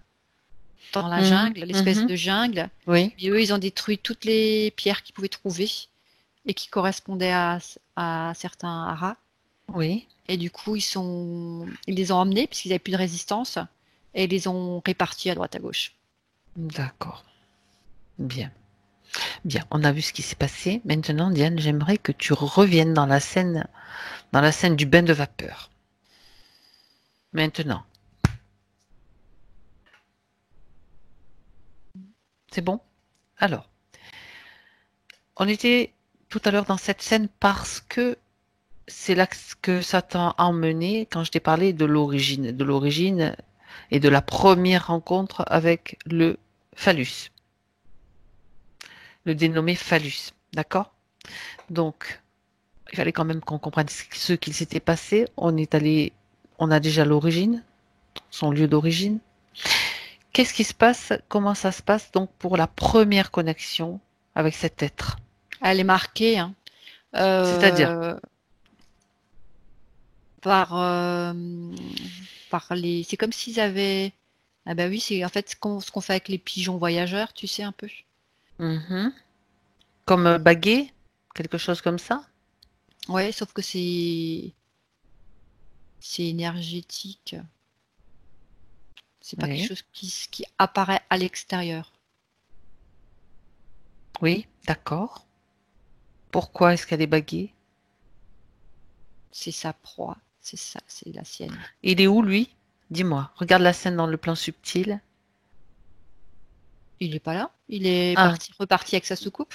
Mhm. jungle, l'espèce Mhm. de jungle. Oui, Et eux, ils ont détruit toutes les pierres qu'ils pouvaient trouver et qui correspondaient à certains haras. oui. Et du coup, ils les ont emmenés puisqu'ils n'avaient plus de résistance et ils les ont répartis à droite à gauche. D'accord. Bien. Bien. On a vu ce qui s'est passé. Maintenant, Diane, j'aimerais que tu reviennes dans la scène du bain de vapeur. Maintenant. C'est bon? Alors, on était tout à l'heure dans cette scène parce que c'est là que ça t'a emmené quand je t'ai parlé de l'origine et de la première rencontre avec le phallus, le dénommé phallus. D'accord? Donc, il fallait quand même qu'on comprenne ce qu'il s'était passé. On a déjà l'origine, son lieu d'origine. Qu'est-ce qui se passe? Comment ça se passe donc pour la première connexion avec cet être? Elle est marquée, hein, C'est-à-dire, euh, par, par les. C'est comme s'ils avaient. Ah bah oui, c'est en fait ce qu'on fait avec les pigeons voyageurs, tu sais un peu. mhm, comme baguet, quelque chose comme ça? Ouais, sauf que c'est énergétique. C'est pas quelque Oui, chose qui apparaît à l'extérieur. oui, d'accord. Pourquoi est-ce qu'elle est baguée? C'est sa proie, c'est ça, c'est la sienne. Il est où, lui? Dis-moi. Regarde la scène dans le plan subtil. Il est pas là. Il est Ah, reparti avec sa soucoupe.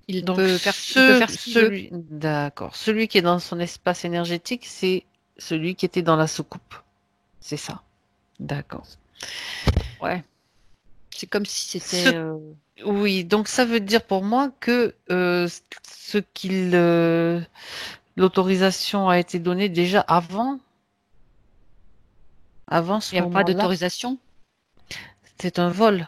donc Il peut faire ce qu'il veut. d'accord. Celui qui est dans son espace énergétique, c'est celui qui était dans la soucoupe. C'est ça. D'accord. Ouais. C'est comme si Ce, c'était. oui, donc ça veut dire pour moi que ce qu'il, l'autorisation a été donnée déjà avant Il n'y ce avait pas moment-là. d'autorisation. C'est un vol.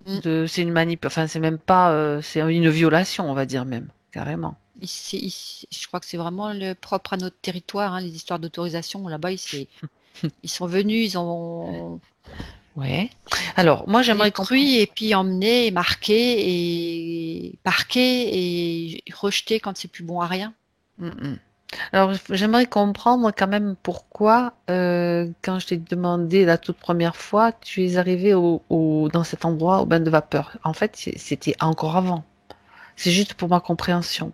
Mm. C'est une manip, enfin c'est même pas, c'est une violation, on va dire même, carrément. Je crois que c'est vraiment le propre à notre territoire, hein, les histoires d'autorisation. Là-bas, ils sont venus, ils ont Ouais. Alors, moi, j'aimerais comprendre. détruit et puis emmené, et marqué et parqué et rejeté quand c'est plus bon à rien. Mm, mm. Alors, j'aimerais comprendre quand même pourquoi, quand je t'ai demandé la toute première fois, tu es arrivé dans cet endroit au bain de vapeur. En fait, c'était encore avant. C'est juste pour ma compréhension.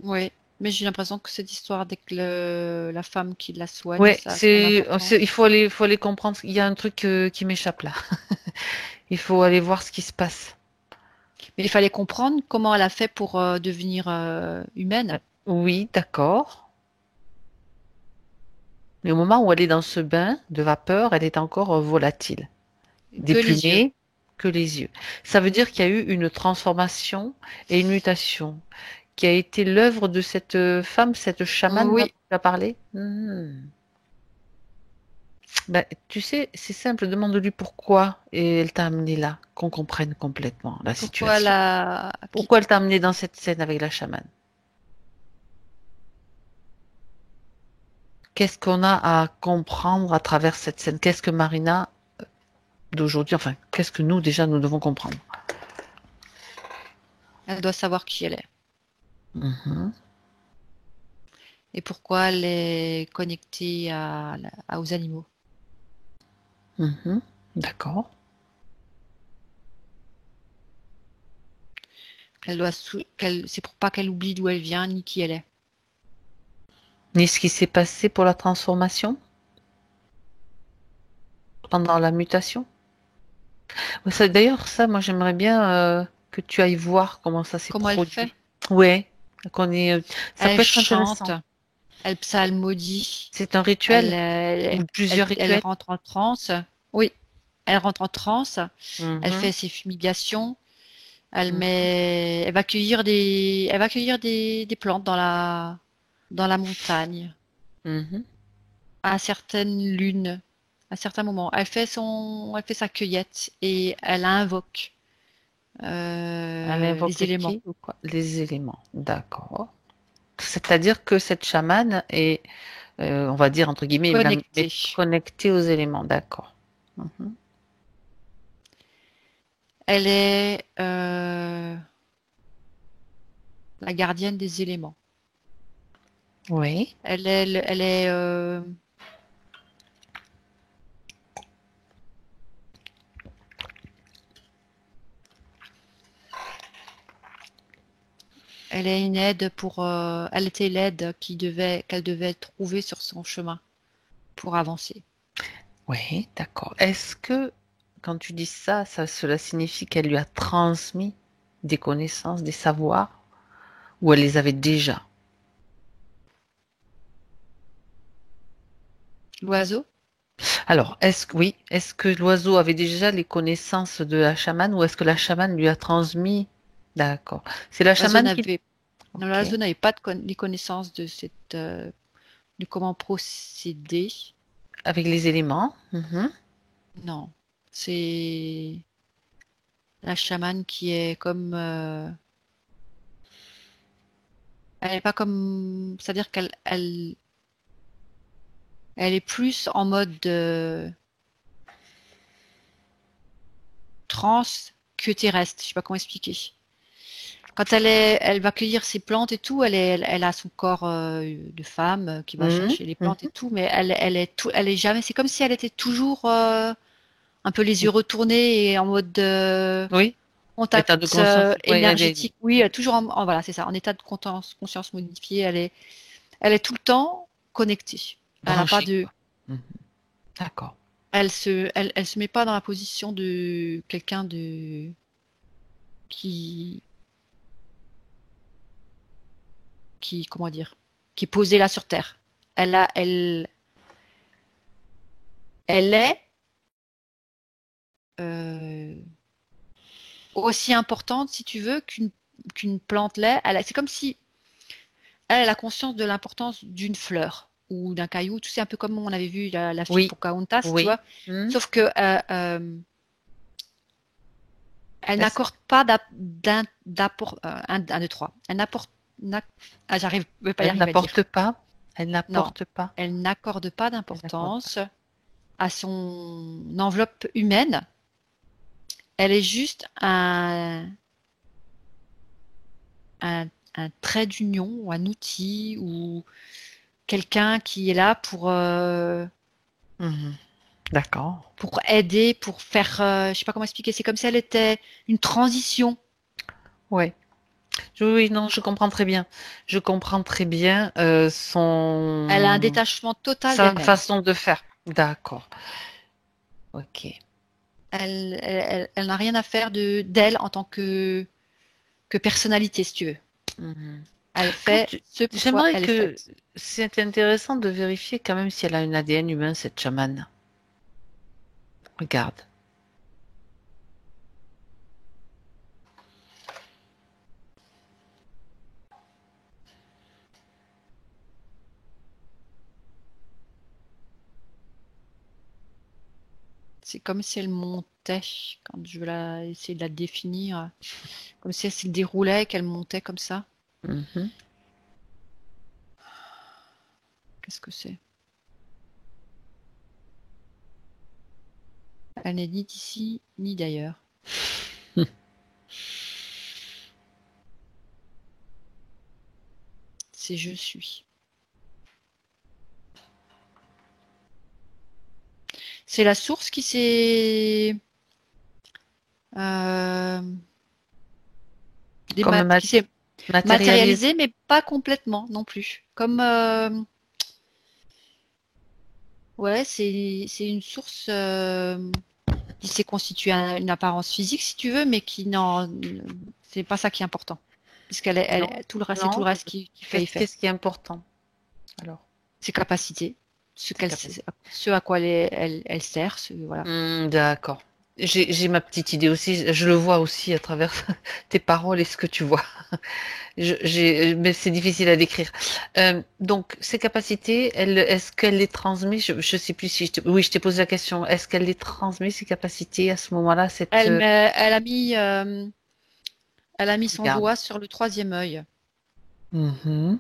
Oui, mais j'ai l'impression que cette histoire avec la femme qui la soigne, Ouais, ça a son importance. il faut aller comprendre. Il y a un truc qui m'échappe là. Il faut aller voir ce qui se passe. Mais il fallait comprendre comment elle a fait pour devenir humaine. Oui, d'accord. Mais au moment où elle est dans ce bain de vapeur, elle est encore volatile, Que les yeux. déplumée que les yeux. Ça veut dire qu'il y a eu une transformation et une mutation qui a été l'œuvre de cette femme, cette chamane dont Oui, tu as parlé. Ben, tu sais, c'est simple, demande-lui pourquoi et elle t'a amené là, qu'on comprenne complètement la pourquoi situation. Pourquoi elle t'a amené dans cette scène avec la chamane? Qu'est-ce qu'on a à comprendre à travers cette scène? Qu'est-ce que Marina d'aujourd'hui, enfin, qu'est-ce que nous déjà nous devons comprendre? elle doit savoir qui elle est Mhm, et pourquoi elle est connectée aux animaux. mhm, d'accord. C'est pour pas qu'elle oublie d'où elle vient ni qui elle est. Ni ce qui s'est passé pour la transformation pendant la mutation. Ouais, d'ailleurs, ça, moi, j'aimerais bien que tu ailles voir comment ça s'est Comment elle fait? produit. Ouais, qu'on est, ça Elle peut être chante, intéressant. elle psalmodie, C'est un elle, rituel elle, ou plusieurs elle rituels. rentre en transe. Oui, elle rentre en transe, elle Mhm, fait ses fumigations, mhm, elle va cueillir des plantes dans la montagne, mhm. à certaines lunes, à certains moments. Elle fait sa cueillette et elle invoque Elle les invoque éléments qui ou quoi? Les éléments. D'accord. C'est-à-dire que cette chamane est, on va dire entre guillemets, mais connectés. connectée aux éléments. D'accord. Mhm. Elle est la gardienne des éléments. Oui. Elle est, elle est une aide elle était l'aide qu'elle devait trouver sur son chemin pour avancer. Oui, d'accord. Est-ce que quand tu dis ça, cela signifie qu'elle lui a transmis des connaissances, des savoirs, ou elle les avait déjà? L'oiseau, Alors, oui, est-ce que l'oiseau avait déjà les connaissances de la chamane, ou est-ce que la chamane lui a transmis? D'accord. C'est la l'oiseau chamane qui. n'avait, non, Ok. l'oiseau n'avait pas les connaissances de comment procéder. Avec les éléments. Mhm. Non, c'est la chamane qui est comme, elle n'est pas comme, c'est-à-dire elle est plus en mode trans que terrestre. Je sais pas comment expliquer. Quand elle va cueillir ses plantes et tout, elle a son corps de femme qui va Mhm. chercher les plantes et Mhm. tout, mais elle est jamais. C'est comme si elle était toujours un peu les yeux retournés et en mode Oui. État de contact conscience. Oui, énergétique. Oui, toujours voilà, c'est ça, en état de conscience modifiée. Elle est tout le temps connectée. Elle n'a pas branché, de, quoi. Mhm. D'accord. elle se met pas dans la position de quelqu'un de qui comment dire, qui est posée là sur Terre. Elle a, elle, elle est euh, aussi importante, si tu veux, qu'une plante l'est. C'est comme si elle a la conscience de l'importance d'une fleur ou d'un caillou. Tu sais, un peu comme on avait vu la fille Oui. Pocahontas, tu Oui. vois. Mhm. Sauf que elle Est-ce n'accorde pas d'apport, un, deux, trois. Elle n'apporte n'a- Ah, j'arrive pas y Elle arriver à dire. n'apporte pas. Elle Non, n'apporte pas. elle n'accorde pas Elle n'apporte pas. d'importance à son enveloppe humaine. Elle est juste un, un trait d'union ou un outil ou quelqu'un qui est là Mhm. D'accord. pour aider, pour faire, je sais pas comment expliquer, c'est comme si elle était une transition. Ouais. Oui, non, je comprends très bien. Je comprends très bien Elle a un son détachement total sa d'elle-même. façon de faire. D'accord. Ok. Elle n'a rien à faire d'elle en tant que personnalité, si tu veux. Mhm. Elle fait ce pourquoi J'aimerais elle est que faite. c'est intéressant de vérifier quand même si elle a un ADN humain, cette chamane. Regarde. C'est comme si elle montait, quand je veux essayer de la définir, comme si elle se déroulait, qu'elle montait comme ça. Mhm. Qu'est-ce que c'est? Elle n'est ni d'ici, ni d'ailleurs. C'est je suis. C'est la source qui s'est euh, Comme qui s'est matérialisé. matérialisée, mais pas complètement non plus. Comme ouais, c'est une source qui s'est constituée une apparence physique, si tu veux, mais qui n'en c'est pas ça qui est important, puisqu'elle Non. tout le reste, c'est tout le Non. reste qui fait effet. Qu'est-ce qui est important alors? Ses capacités, Ses capacités. ce à quoi elle sert, voilà. D'accord. J'ai ma petite idée aussi. Je le vois aussi à travers tes paroles et ce que tu vois. Mais c'est difficile à décrire. Donc, ces capacités, est-ce qu'elle les transmet? Je sais plus si oui, je t'ai posé la question. Est-ce qu'elle les transmet, ces capacités, à ce moment-là, Elle a mis son regarde. doigt sur le troisième œil, Mhm.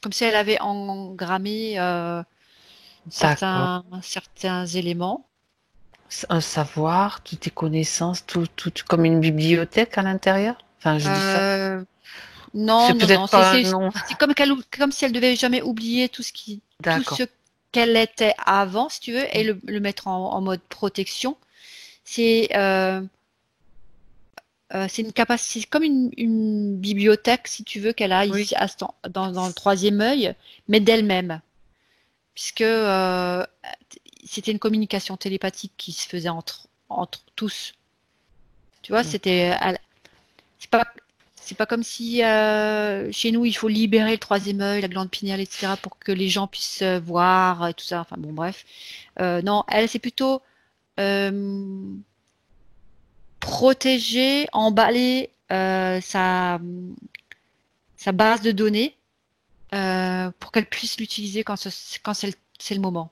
comme si elle avait engrammé D'accord. certains éléments. Un savoir, toutes tes connaissances, tout comme une bibliothèque à l'intérieur. Enfin, je dis ça. Euh, C'est non, non, peut-être non. pas un nom. C'est comme si elle devait jamais oublier tout D'accord. ce qu'elle était avant, si tu veux, et le mettre en mode protection. C'est c'est une capacité, c'est comme une bibliothèque, si tu veux, qu'elle a Oui. ici dans le troisième œil, mais d'elle-même, puisque c'était une communication télépathique qui se faisait entre tous. Tu vois, c'est pas, c'est pas comme si chez nous il faut libérer le troisième œil, la glande pinéale, etc., pour que les gens puissent voir et tout ça. Enfin bon, bref. Non, elle, c'est plutôt euh, protéger, emballer sa base de données pour qu'elle puisse l'utiliser quand c'est le moment.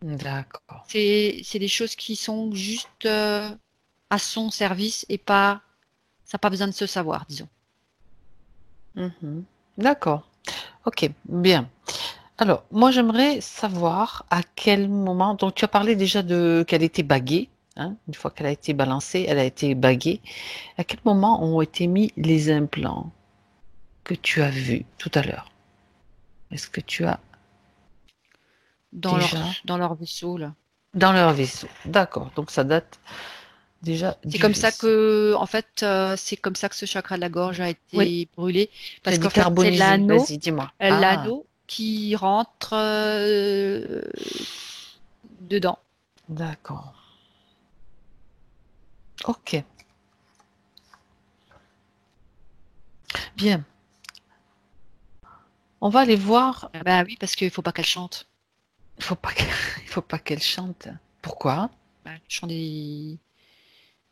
D'accord. C'est des choses qui sont juste à son service et pas, ça n'a pas besoin de se savoir, disons. Mhm. D'accord. Ok, bien. Alors, moi, j'aimerais savoir à quel moment. Donc, tu as parlé déjà de qu'elle était baguée. Hein, une fois qu'elle a été balancée, elle a été baguée. À quel moment ont été mis les implants que tu as vus tout à l'heure? Est-ce que tu as déjà Dans leur vaisseau, là. dans leur vaisseau? D'accord. Donc, ça date déjà C'est du comme ça vaisseau. que, en fait, c'est comme ça que ce chakra de la gorge a Oui, été brûlé, tu as parce dit qu'en fait, c'est carbonisé. Vas-y, dis-moi. Ah, l'anneau qui rentre dedans. d'accord. Ok, bien. On va aller voir. Ah bah oui, parce qu'il faut pas qu'elle chante. Il faut pas qu'elle, il faut pas qu'elle chante. Pourquoi? Bah, c'est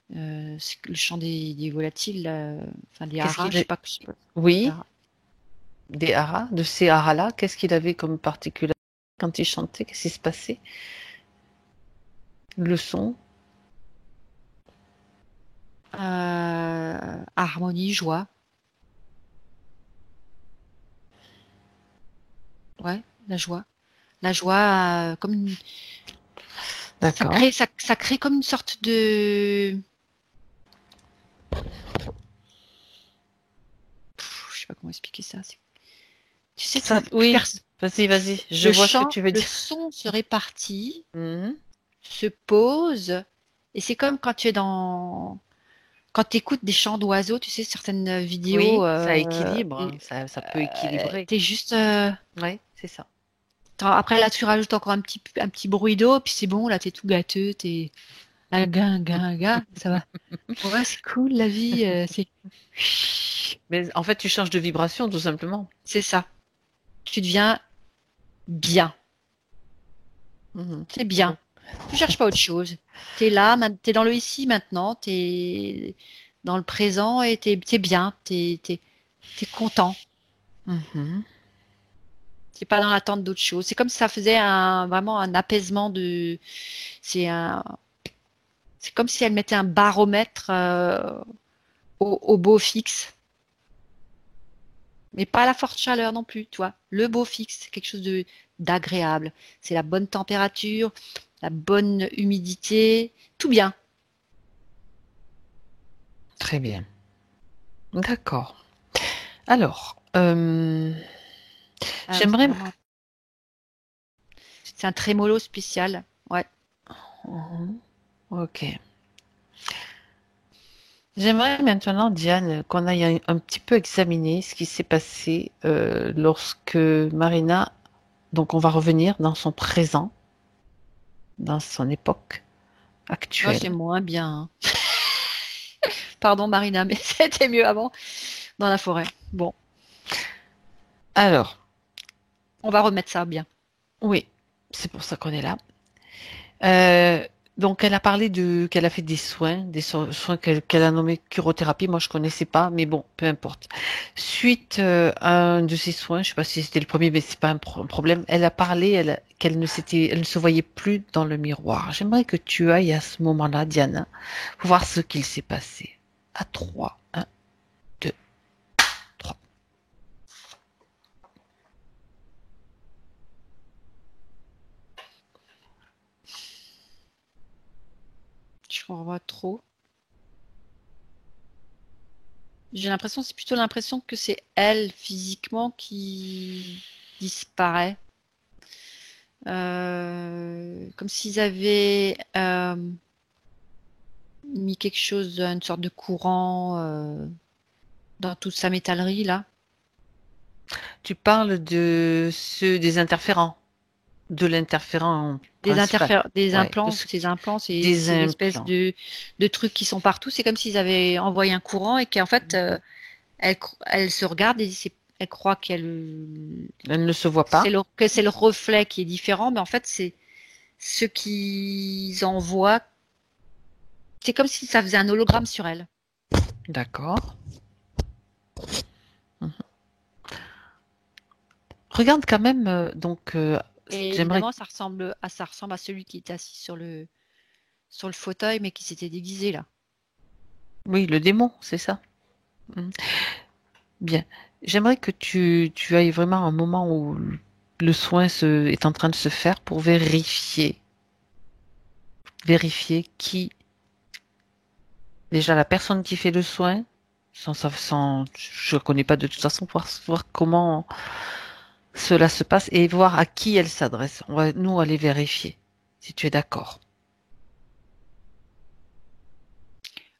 le chant des volatiles, là, enfin des Qu'est-ce haras, qu'il est? je sais pas. Oui, Haras. des haras, de ces haras-là. Qu'est-ce qu'il avait comme particularité quand il chantait? Qu'est-ce qui se passait? Le son. harmonie, joie. Ouais, la joie. La joie, comme D'accord. ça crée comme une sorte de, je sais pas comment expliquer ça. Tu sais, Ça, oui, vas-y, je le vois ce que chant, tu veux le dire. son se répartit, Mhm. se pose, et c'est comme quand tu es quand tu écoutes des chants d'oiseaux, tu sais, certaines vidéos, Oui, ça équilibre, hein, ça peut équilibrer. t'es juste, Oui, c'est ça. après là, tu rajoutes encore un petit bruit d'eau, puis c'est bon, là, t'es tout gâteux, t'es, ça va. Ouais, c'est cool, la vie, Mais en fait, tu changes de vibration, tout simplement. c'est ça. Tu deviens bien. Mhm. C'est bien. Tu cherches pas autre chose. T'es là, t'es dans le ici maintenant, t'es dans le présent et t'es bien, t'es content. Mhm. T'es pas dans l'attente d'autre chose. C'est comme si ça faisait vraiment un apaisement c'est un, c'est comme si elle mettait un baromètre au beau fixe, mais pas à la forte chaleur non plus, tu vois. Le beau fixe, c'est quelque chose d'agréable. C'est la bonne température, la bonne humidité, tout bien. Très bien. D'accord. Alors, Ah, c'est j'aimerais. vraiment, c'est un trémolo spécial. Ouais. Mhm. Ok. J'aimerais maintenant, Diane, qu'on aille un petit peu examiner ce qui s'est passé lorsque Marina, donc on va revenir dans son présent, dans son époque Là, c'est actuelle. moins bien, hein. Pardon, Marina, mais c'était mieux avant dans la forêt. Bon, Alors, on va remettre ça bien. oui, c'est pour ça qu'on est là. Euh, donc, elle a parlé qu'elle a fait des soins qu'elle a nommés curothérapie. Moi, je connaissais pas, mais bon, peu importe. Suite à un de ces soins, je sais pas si c'était le premier, mais c'est pas un problème. Elle a parlé, elle ne se voyait plus dans le miroir. J'aimerais que tu ailles à ce moment-là, Diana, pour voir ce qu'il s'est passé. À trois, un, deux, trois. Je revois trop. C'est plutôt l'impression que c'est elle physiquement qui disparaît. Comme s'ils avaient mis quelque chose, une sorte de courant dans toute sa métallerie là. Tu parles de ceux des interférents, de l'interférent principal. Des Ouais, implants, ces implants, des ces espèces implants. de trucs qui sont partout. C'est comme s'ils avaient envoyé un courant et qu'en fait, elle se regarde et elle croit Elle ne se voit pas. que c'est le reflet qui est différent, mais en fait, c'est ce qu'ils envoient. C'est comme si ça faisait un hologramme sur elle. D'accord. Mhm. Regarde quand même, Et j'aimerais, évidemment, ça ressemble à celui qui était assis sur le fauteuil, mais qui s'était déguisé là. oui, le démon, c'est ça. Mhm. Bien. J'aimerais que tu ailles vraiment un moment où le soin est en train de se faire pour vérifier qui, déjà la personne qui fait le soin, je ne connais pas de toute façon, pour voir comment cela se passe et voir à qui elle s'adresse. On va, nous, aller vérifier, si tu es d'accord.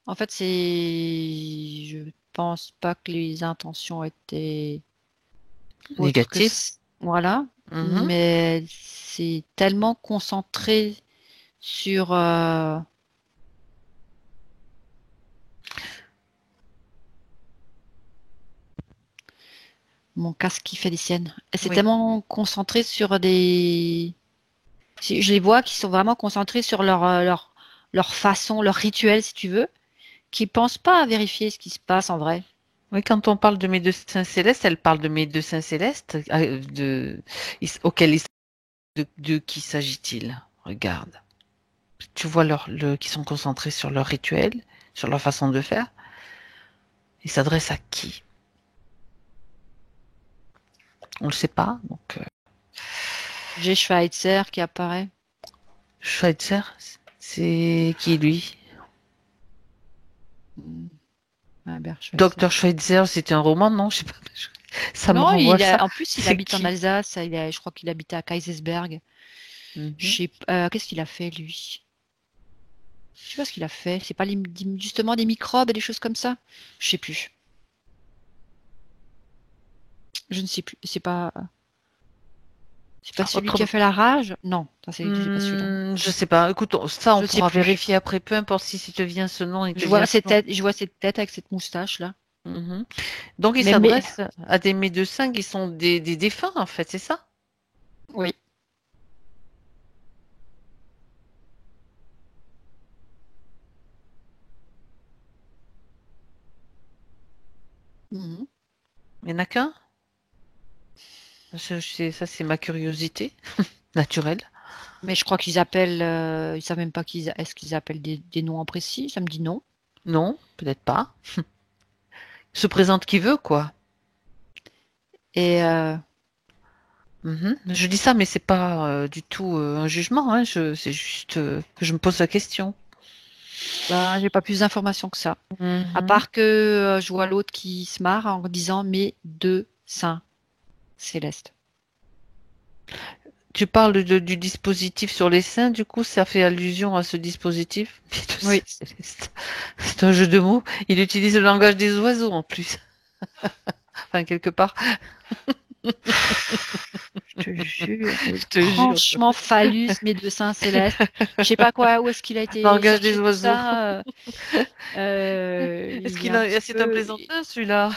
En fait, je pense pas que les intentions étaient autres Négatif. voilà, Mhm. mais c'est tellement concentré sur mon casque qui fait des siennes. C'est Oui. tellement concentré sur je les vois qui sont vraiment concentrés sur leur façon, leur rituel, si tu veux, qui pensent pas à vérifier ce qui se passe en vrai. Oui, quand on parle de médecins célestes, elle parle de médecins célestes, auxquels de qui s'agit-il? Regarde. Tu vois qui sont concentrés sur leur rituel, sur leur façon de faire. Il s'adresse à qui? On le sait pas. Donc, J'ai Schweitzer qui apparaît. Schweitzer, c'est qui lui? Albert Schweitzer. Docteur Schweitzer, c'était un roman, non? Je sais pas. Ça me Non, renvoie à ça. en plus, il C'est habite en qui? Alsace. Je crois qu'il habitait à Kaisersberg. Mhm. Qu'est-ce qu'il a fait, lui? Je sais pas ce qu'il a fait. C'est pas justement des microbes et des choses comme ça? Je sais plus. Je ne sais plus. C'est pas celui qui a Autrement, fait la rage? Non, ça c'est pas celui-là. je sais pas. Écoute, ça, Je on ne sais pourra plus. vérifier après. Peu importe si te vient ce nom, il te vient ce nom. Je vois cette tête avec cette moustache là. Mhm. Donc, il Mais s'adresse à des médecins qui sont des défunts, en fait, c'est ça? oui. Mhm. Il n'y en a qu'un? Ça, c'est ma curiosité naturelle. Mais je crois qu'ils appellent, ils savent même pas est-ce qu'ils appellent des noms en précis? Ça me dit non. Non, peut-être pas. Se présente qui veut, quoi. Et Mhm. Je dis ça, mais c'est pas du tout un jugement, hein. C'est juste que je me pose la question. bah, j'ai pas plus d'informations que ça. À Mhm. part que je vois l'autre qui se marre en disant mes deux seins célestes. Tu parles du dispositif sur les seins, du coup, ça fait allusion à ce dispositif. Oui, C'est un jeu de mots. Il utilise le langage des oiseaux en plus. Enfin, quelque part, je te jure, mais je te jure. franchement, phallus, mes deux seins célestes. Je sais pas quoi, où est-ce qu'il a été Langage des chercher tout oiseaux. ça. Est-ce Il est qu'il un a... petit C'est un peu, plaisantin, celui-là?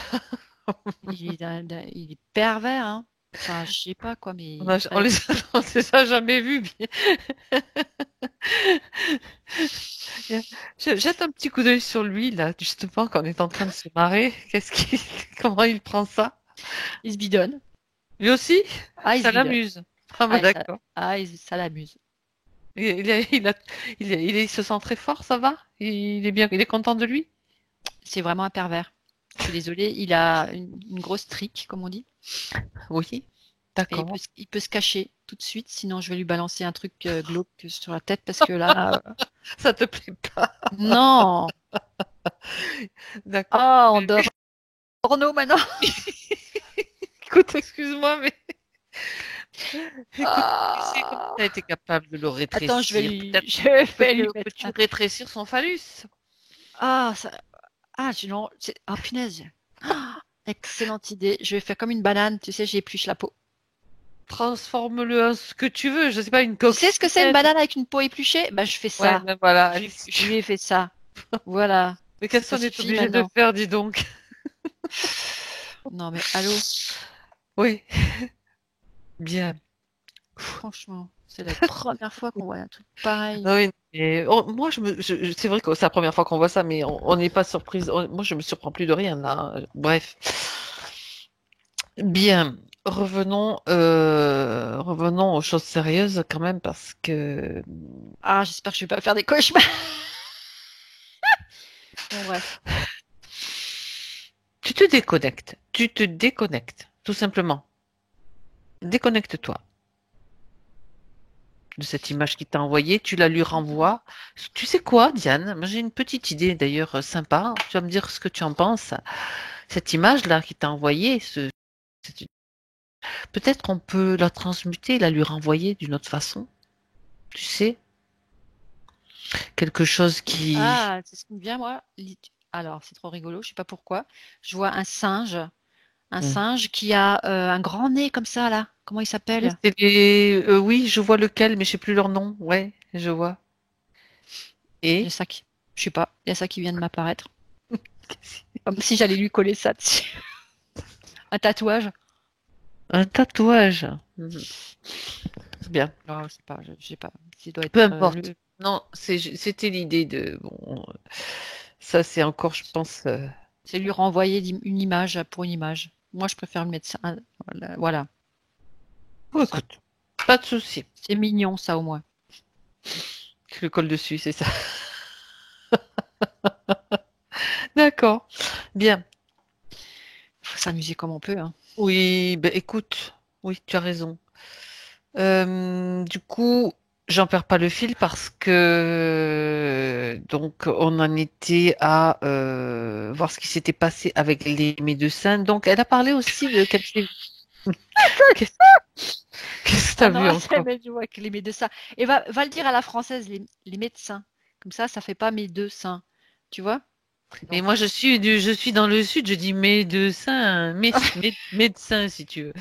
il est pervers, hein. Enfin, je sais pas quoi, On, mais on les on les a jamais vus. Jette un petit coup d'œil sur lui, là, justement, quand on est en train de se marrer. Comment il prend ça? il se bidonne. Lui aussi? Ah, il se Ça bidonne. l'amuse. Ah, bah, d'accord. Ça l'amuse. Il se sent très fort, ça va? Il est bien, il est content de lui? C'est vraiment un pervers. Je suis désolée, il a une grosse trique, comme on dit. Oui, Et d'accord. il peut se cacher tout de suite, sinon je vais lui balancer un truc glauque sur la tête parce que là, Ça te plaît pas? non! D'accord. Ah, on dort porno maintenant! Écoute, excuse-moi, mais écoute, tu sais comment Ah. tu as été capable de le Attends, rétrécir? Peut-être je vais lui mettre peux-tu un... rétrécir son phallus? Ah, ça... non, ah, punaise! Ah, excellente idée. Je vais faire comme une banane, tu sais, j'épluche la peau. Transforme-le en ce que tu veux. Je sais pas, une Tu sais ce que c'est une coccinelle. banane avec une peau épluchée? Ben, je fais Ouais, ça. ben voilà. Allez. Je lui ai fait ça. Voilà. Mais qu'est-ce Ça qu'on est suffit obligé de maintenant. faire, dis donc? Non, mais allô? Oui, bien. Franchement, c'est la première fois qu'on voit un truc pareil. Ah oui, et moi, c'est vrai que c'est la première fois qu'on voit ça, mais on n'est pas surprise. Moi, je me surprends plus de rien là. Bref. Bien. Revenons aux choses sérieuses quand même parce que Ah, j'espère que je vais pas faire des cauchemars. Bon, bref. tu te déconnectes, tout simplement. Déconnecte-toi de cette image qu'il t'a envoyée, tu la lui renvoies. Tu sais quoi, Diane? Moi, j'ai une petite idée d'ailleurs sympa. Tu vas me dire ce que tu en penses. Cette image-là qu'il t'a envoyée, peut-être qu'on peut la transmuter, la lui renvoyer d'une autre façon. Tu sais, quelque chose qui... Ah, c'est ce qui me vient, moi. Alors, c'est trop rigolo, je sais pas pourquoi. Je vois un Hmm. singe qui a un grand nez comme ça, là. Comment il Oui, s'appelle? oui, je vois lequel, mais je sais plus leur nom. Ouais, je vois. Il y a Et ça qui... Je sais pas, il y a ça qui vient de m'apparaître. Comme si j'allais lui coller ça dessus. Un tatouage. un tatouage. Mhm. Bien. Non, je sais pas, je sais pas. Ça doit Peu être importe. Non, c'était l'idée de... Bon, ça, c'est encore, je pense... c'est lui renvoyer une image pour une image. Moi, je préfère le mettre ça. Voilà. Oh, Ça. écoute, pas de souci. C'est mignon, ça, au moins. Je le colle dessus, c'est ça. D'accord. Bien. s'amuser comme on peut, hein. Oui, ben écoute, oui, tu as raison. Du coup, j'en perds pas le fil parce que donc on en était à voir ce qui s'était passé avec les médecins. Donc elle a parlé aussi de qu'est-ce qu'est-ce que Ah t'as non, vu c'est encore? mais je vois que les médecins. Et va le dire à la française, les médecins. Comme ça fait pas médecins. Tu vois? Mais Non. moi je suis dans le sud, je dis médecin, médecin si tu veux.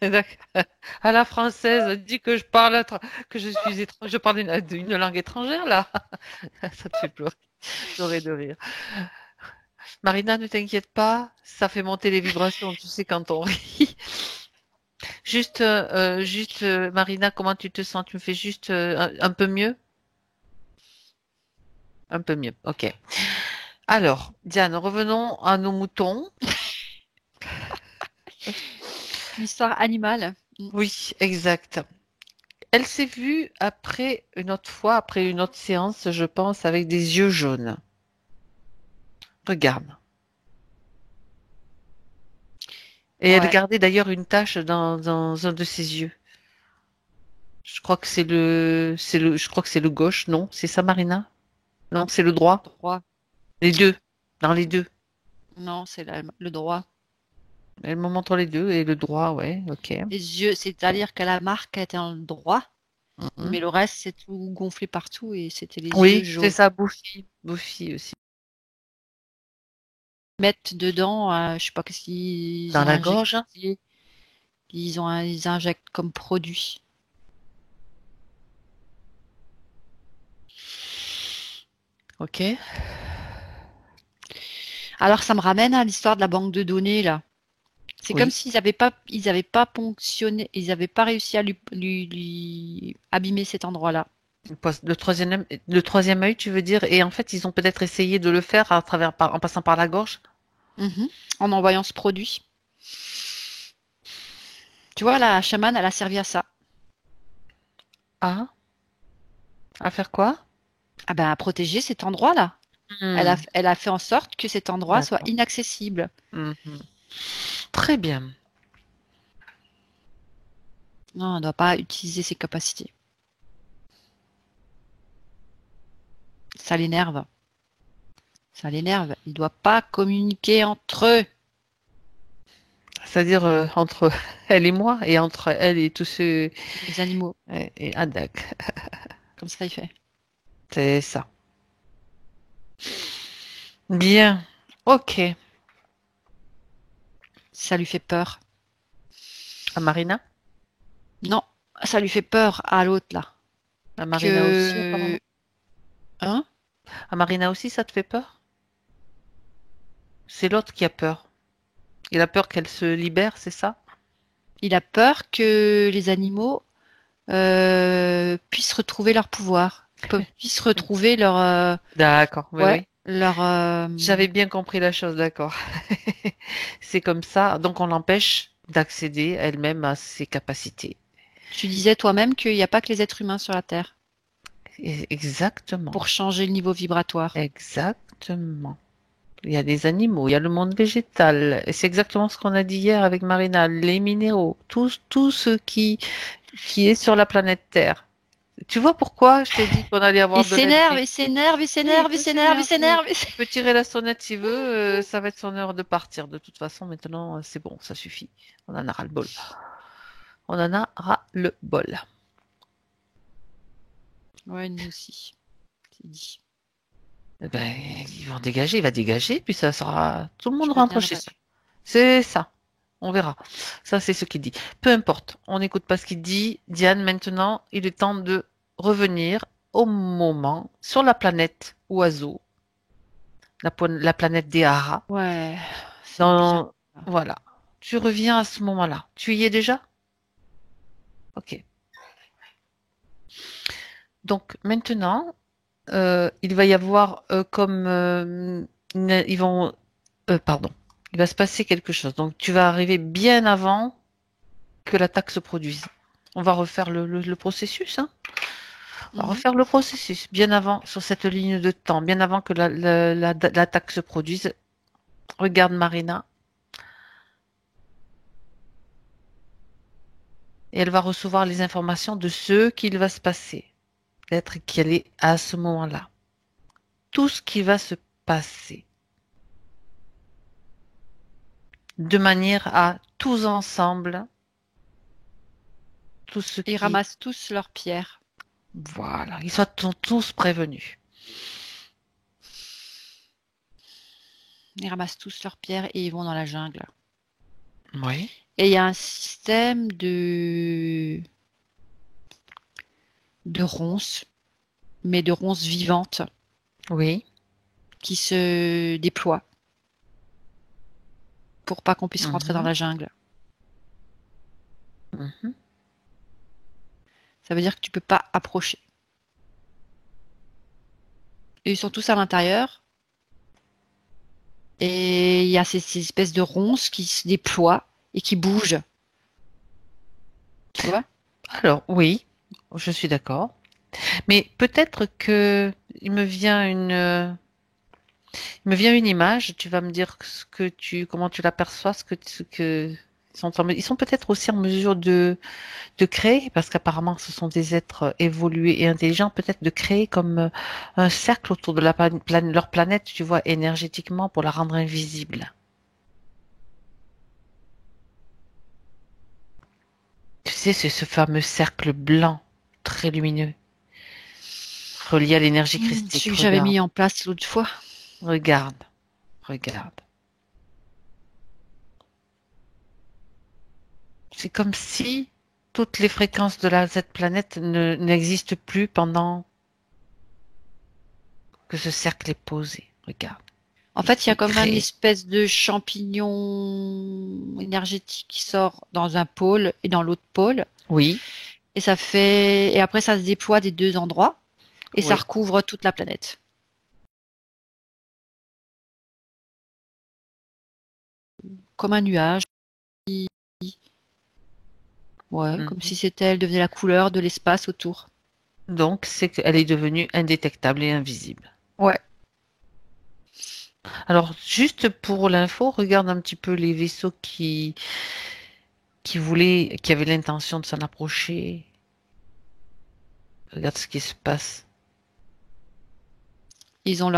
D'accord. À la française, dis que je parle que je suis je parle une langue étrangère là. Ça te fait pleurer de rire. Marina, ne t'inquiète pas, ça fait monter les vibrations, tu sais, quand on rit. Marina, comment tu te sens? Tu me fais juste un peu mieux? Un peu mieux, ok. Alors, Diane, revenons à nos moutons. Une histoire animale. Oui, exact. Elle s'est vue après une autre fois, après une autre séance, je pense, avec des yeux jaunes. Regarde. Et elle Ouais. gardait d'ailleurs une tache dans un de ses yeux. Je crois que je crois que c'est le gauche, non? C'est ça, Marina? Non, c'est le droit? Droit. Les deux. Dans les deux. Non, c'est le droit. Elle me montre les deux et le droit, ouais, ok. Les yeux, c'est-à-dire que la marque était en droit, Mhm. mais le reste, c'est tout gonflé partout et c'était les yeux Oui, c'est jaunes. ça, Buffy. Buffy aussi. Mettent dedans, je sais pas qu'est-ce qu'ils Dans ont la gorge. injecté. Ils injectent comme produit. Ok. Alors, ça me ramène à l'histoire de la banque de données, là. C'est comme Oui. s'ils avaient pas ponctionné, ils avaient pas réussi à lui abîmer cet endroit-là. Le troisième œil, tu veux dire, et en fait, ils ont peut-être essayé de le faire en passant par la gorge. Mhm. En envoyant ce produit. Tu vois, la chamane, elle a servi à ça. Ah, à faire quoi? Ah ben, à protéger cet endroit-là. Hmm, Elle a fait en sorte que cet endroit soit d'accord. inaccessible. Mhm. Très bien. Non, on ne doit pas utiliser ses capacités. Ça l'énerve. Ça l'énerve. Il ne doit pas communiquer entre eux. C'est-à-dire entre elle et moi, et entre elle et tous ceux Les animaux. et Adak. Comme ça, il fait. C'est ça. Bien. Ok. Ça lui fait peur. À Marina? Non, ça lui fait peur à l'autre, là. À Marina aussi, apparemment. Que... Hein? À Marina aussi, ça te fait peur? C'est l'autre qui a peur. Il a peur qu'elle se libère, c'est ça? Il a peur que les animaux puissent retrouver leur pouvoir, puissent retrouver leur, D'accord, oui, ouais, oui. leur. J'avais bien compris la chose, d'accord. C'est comme ça, donc on l'empêche d'accéder elle-même à ses capacités. Tu disais toi-même qu'il n'y a pas que les êtres humains sur la Terre Exactement, pour changer le niveau vibratoire. exactement. Il y a des animaux, il y a le monde végétal. Et c'est exactement ce qu'on a dit hier avec Marina, les minéraux, tout ce qui est sur la planète Terre. Tu vois pourquoi je t'ai dit qu'on allait Il avoir de s'énerve, l'ennui? il s'énerve, il Oui, il s'énerve, il peut s'énerve, il s'énerver. s'énerve. Il peut tirer la sonnette s'il veut, ça va être son heure de partir. De toute façon, maintenant, c'est bon, ça suffit. On en a ras-le-bol. On en a ras-le-bol. Ouais, nous aussi. C'est dit. Eh ben, ils vont dégager, il va dégager, puis ça sera. Tout le Je monde rentre chez reviendrai. soi. C'est ça. On verra. Ça, c'est ce qu'il dit. Peu importe. On n'écoute pas ce qu'il dit. Diane, maintenant, il est temps de revenir au moment sur la planète oiseau, la planète des haras. Ouais, c'est bien. Dans... Voilà. Tu reviens à ce moment-là. Tu y es déjà? Ok. Donc maintenant, il va y avoir ils vont, pardon, il va se passer quelque chose. Donc tu vas arriver bien avant que l'attaque se produise. On va refaire le processus, hein. On va Mhm. refaire le processus bien avant sur cette ligne de temps, bien avant que l'attaque se produise. Regarde Marina. et elle va recevoir les informations de ce qu'il va se passer, l'être qu'elle est à ce moment-là. Tout ce qui va se passer, de manière à tous ensemble, tout ce Ils qui, ramassent tous leurs pierres. voilà, ils soient tous prévenus. Ils ramassent tous leurs pierres et ils vont dans la jungle. Oui, Et il y a un système de ronces, mais de ronces vivantes oui. qui se déploient pour pas qu'on puisse rentrer dans Mhm, la jungle. mhm. Ça veut dire que tu peux pas approcher. Et ils sont tous à l'intérieur. Et il y a ces espèces de ronces qui se déploient et qui bougent. Tu vois? Alors, oui, je suis d'accord. Mais peut-être que il me vient une image, tu vas me dire comment tu l'aperçois, ils sont peut-être aussi en mesure de créer, parce qu'apparemment ce sont des êtres évolués et intelligents, peut-être de créer comme un cercle autour de leur planète, tu vois, énergétiquement pour la rendre invisible. Tu sais, c'est ce fameux cercle blanc, très lumineux, relié à l'énergie christique. Celui que j'avais Regarde, mis en place l'autre fois. regarde, regarde. C'est comme si toutes les fréquences de cette planète n'existent plus pendant que ce cercle est posé. Regarde. En Il, fait, il y a il comme un crée. espèce de champignon énergétique qui sort dans un pôle et dans l'autre pôle. Oui, Et après, ça se déploie des deux endroits et ça oui. recouvre toute la planète. Comme un nuage. Ouais, comme Mhm. si elle devenait la couleur de l'espace autour. Donc, c'est qu'elle est devenue indétectable et invisible. Ouais. Alors, juste pour l'info, regarde un petit peu les vaisseaux qui avaient l'intention de s'en approcher. Regarde ce qui se passe. Ils ont Le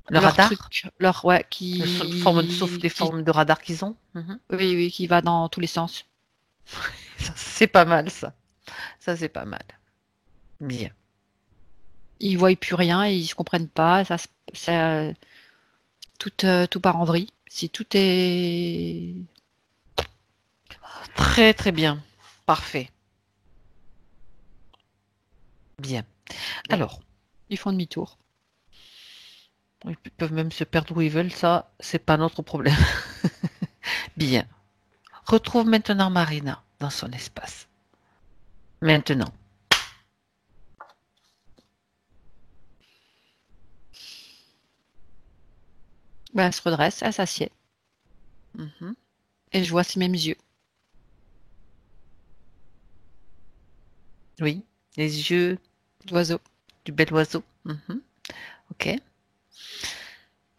leur radar, truc, leur, ouais, sauf les formes de radar qu'ils ont. Mhm. oui, oui, qui va dans tous les sens. Ça, c'est pas mal, ça. Ça, c'est pas mal. Bien. Ils voient plus rien, ils se comprennent pas, tout part en vrille. Si tout est, Très, très bien. Parfait. Bien. bon, Alors, ils font demi-tour. ils peuvent même se perdre où ils veulent, ça, c'est pas notre problème. Bien. Retrouve maintenant Marina dans son espace. Maintenant. Ben, elle se redresse, elle s'assied, Mhm. et je vois ses mêmes yeux. Oui. Les yeux D'oiseau. du bel oiseau. Mhm. Ok.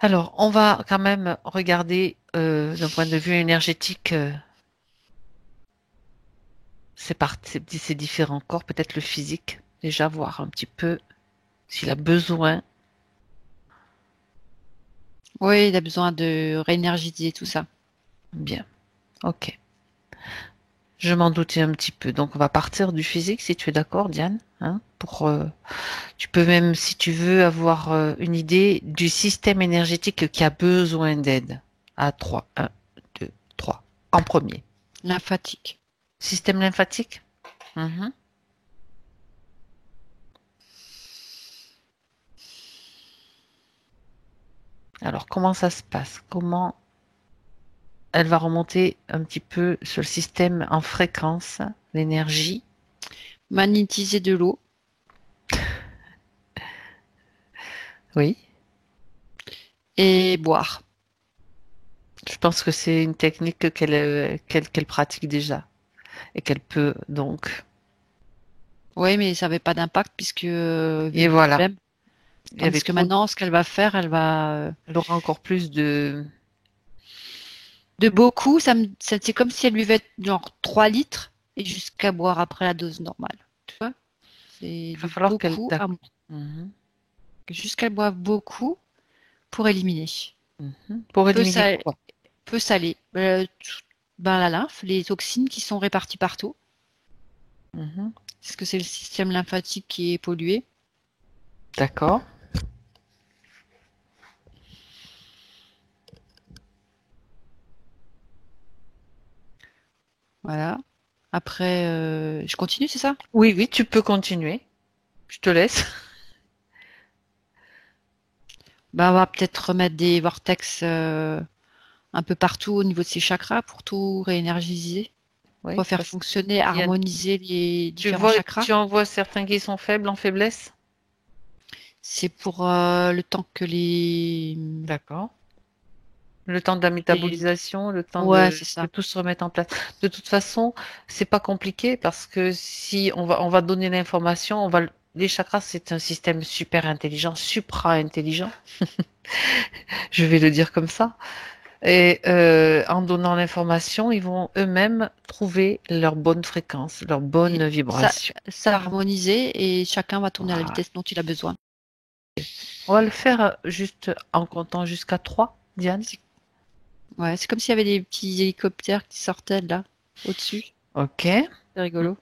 Alors, on va quand même regarder d'un point de vue énergétique ces différents corps, peut-être le physique, déjà voir un petit peu s'il a besoin. Oui, il a besoin de réénergiser tout ça. Bien. Ok. Je m'en doutais un petit peu. Donc, on va partir du physique, si tu es d'accord, Diane. Hein, tu peux même, si tu veux, avoir une idée du système énergétique qui a besoin d'aide. À 3. 1, 2, 3. En premier. Lymphatique. Système lymphatique. Mhm. Alors, comment ça se passe? Comment elle va remonter un petit peu sur le système en fréquence, l'énergie? Magnétiser de l'eau Oui. et boire. Je pense que c'est une technique qu'elle pratique déjà et qu'elle peut donc. Oui, mais ça n'avait pas d'impact puisque vu Et le voilà. problème. Il y avait Tandis que trop. maintenant, ce qu'elle va faire, elle va Elle aura encore plus de. De beaucoup, c'est comme si elle buvait genre 3 litres et jusqu'à boire après la dose normale. Tu vois? C'est Il va de falloir qu'elle... beaucoup à D'accord. Mhm. jusqu'à boire beaucoup pour éliminer. Mhm. Pour Peu, éliminer sa- quoi? peu salé. Ben, la lymphe, les toxines qui sont réparties partout. Mhm. Parce que c'est le système lymphatique qui est pollué. D'accord. Voilà. Après, je continue, c'est ça? Oui, oui, tu peux continuer. Je te laisse. Ben, on va peut-être remettre des vortex un peu partout au niveau de ces chakras pour tout réénergiser, Oui, refaire parce fonctionner, qu'il y a... harmoniser les différents chakras. Tu en vois certains qui sont faibles en faiblesse? C'est pour le temps que D'accord. Le temps de la les- métabolisation, le temps Ouais, c'est que ça. tout se remette en place. De toute façon, c'est pas compliqué parce que si on va donner l'information, les chakras, c'est un système super intelligent, supra-intelligent. Je vais le dire comme ça. Et en donnant l'information, ils vont eux-mêmes trouver leur bonne fréquence, leur bonne Et vibration. ça harmoniser et chacun va tourner à la Voilà. vitesse dont il a besoin. On va le faire juste en comptant jusqu'à 3, Diane. C'est ouais, c'est comme s'il y avait des petits hélicoptères qui sortaient de là, au-dessus. Ok. C'est rigolo.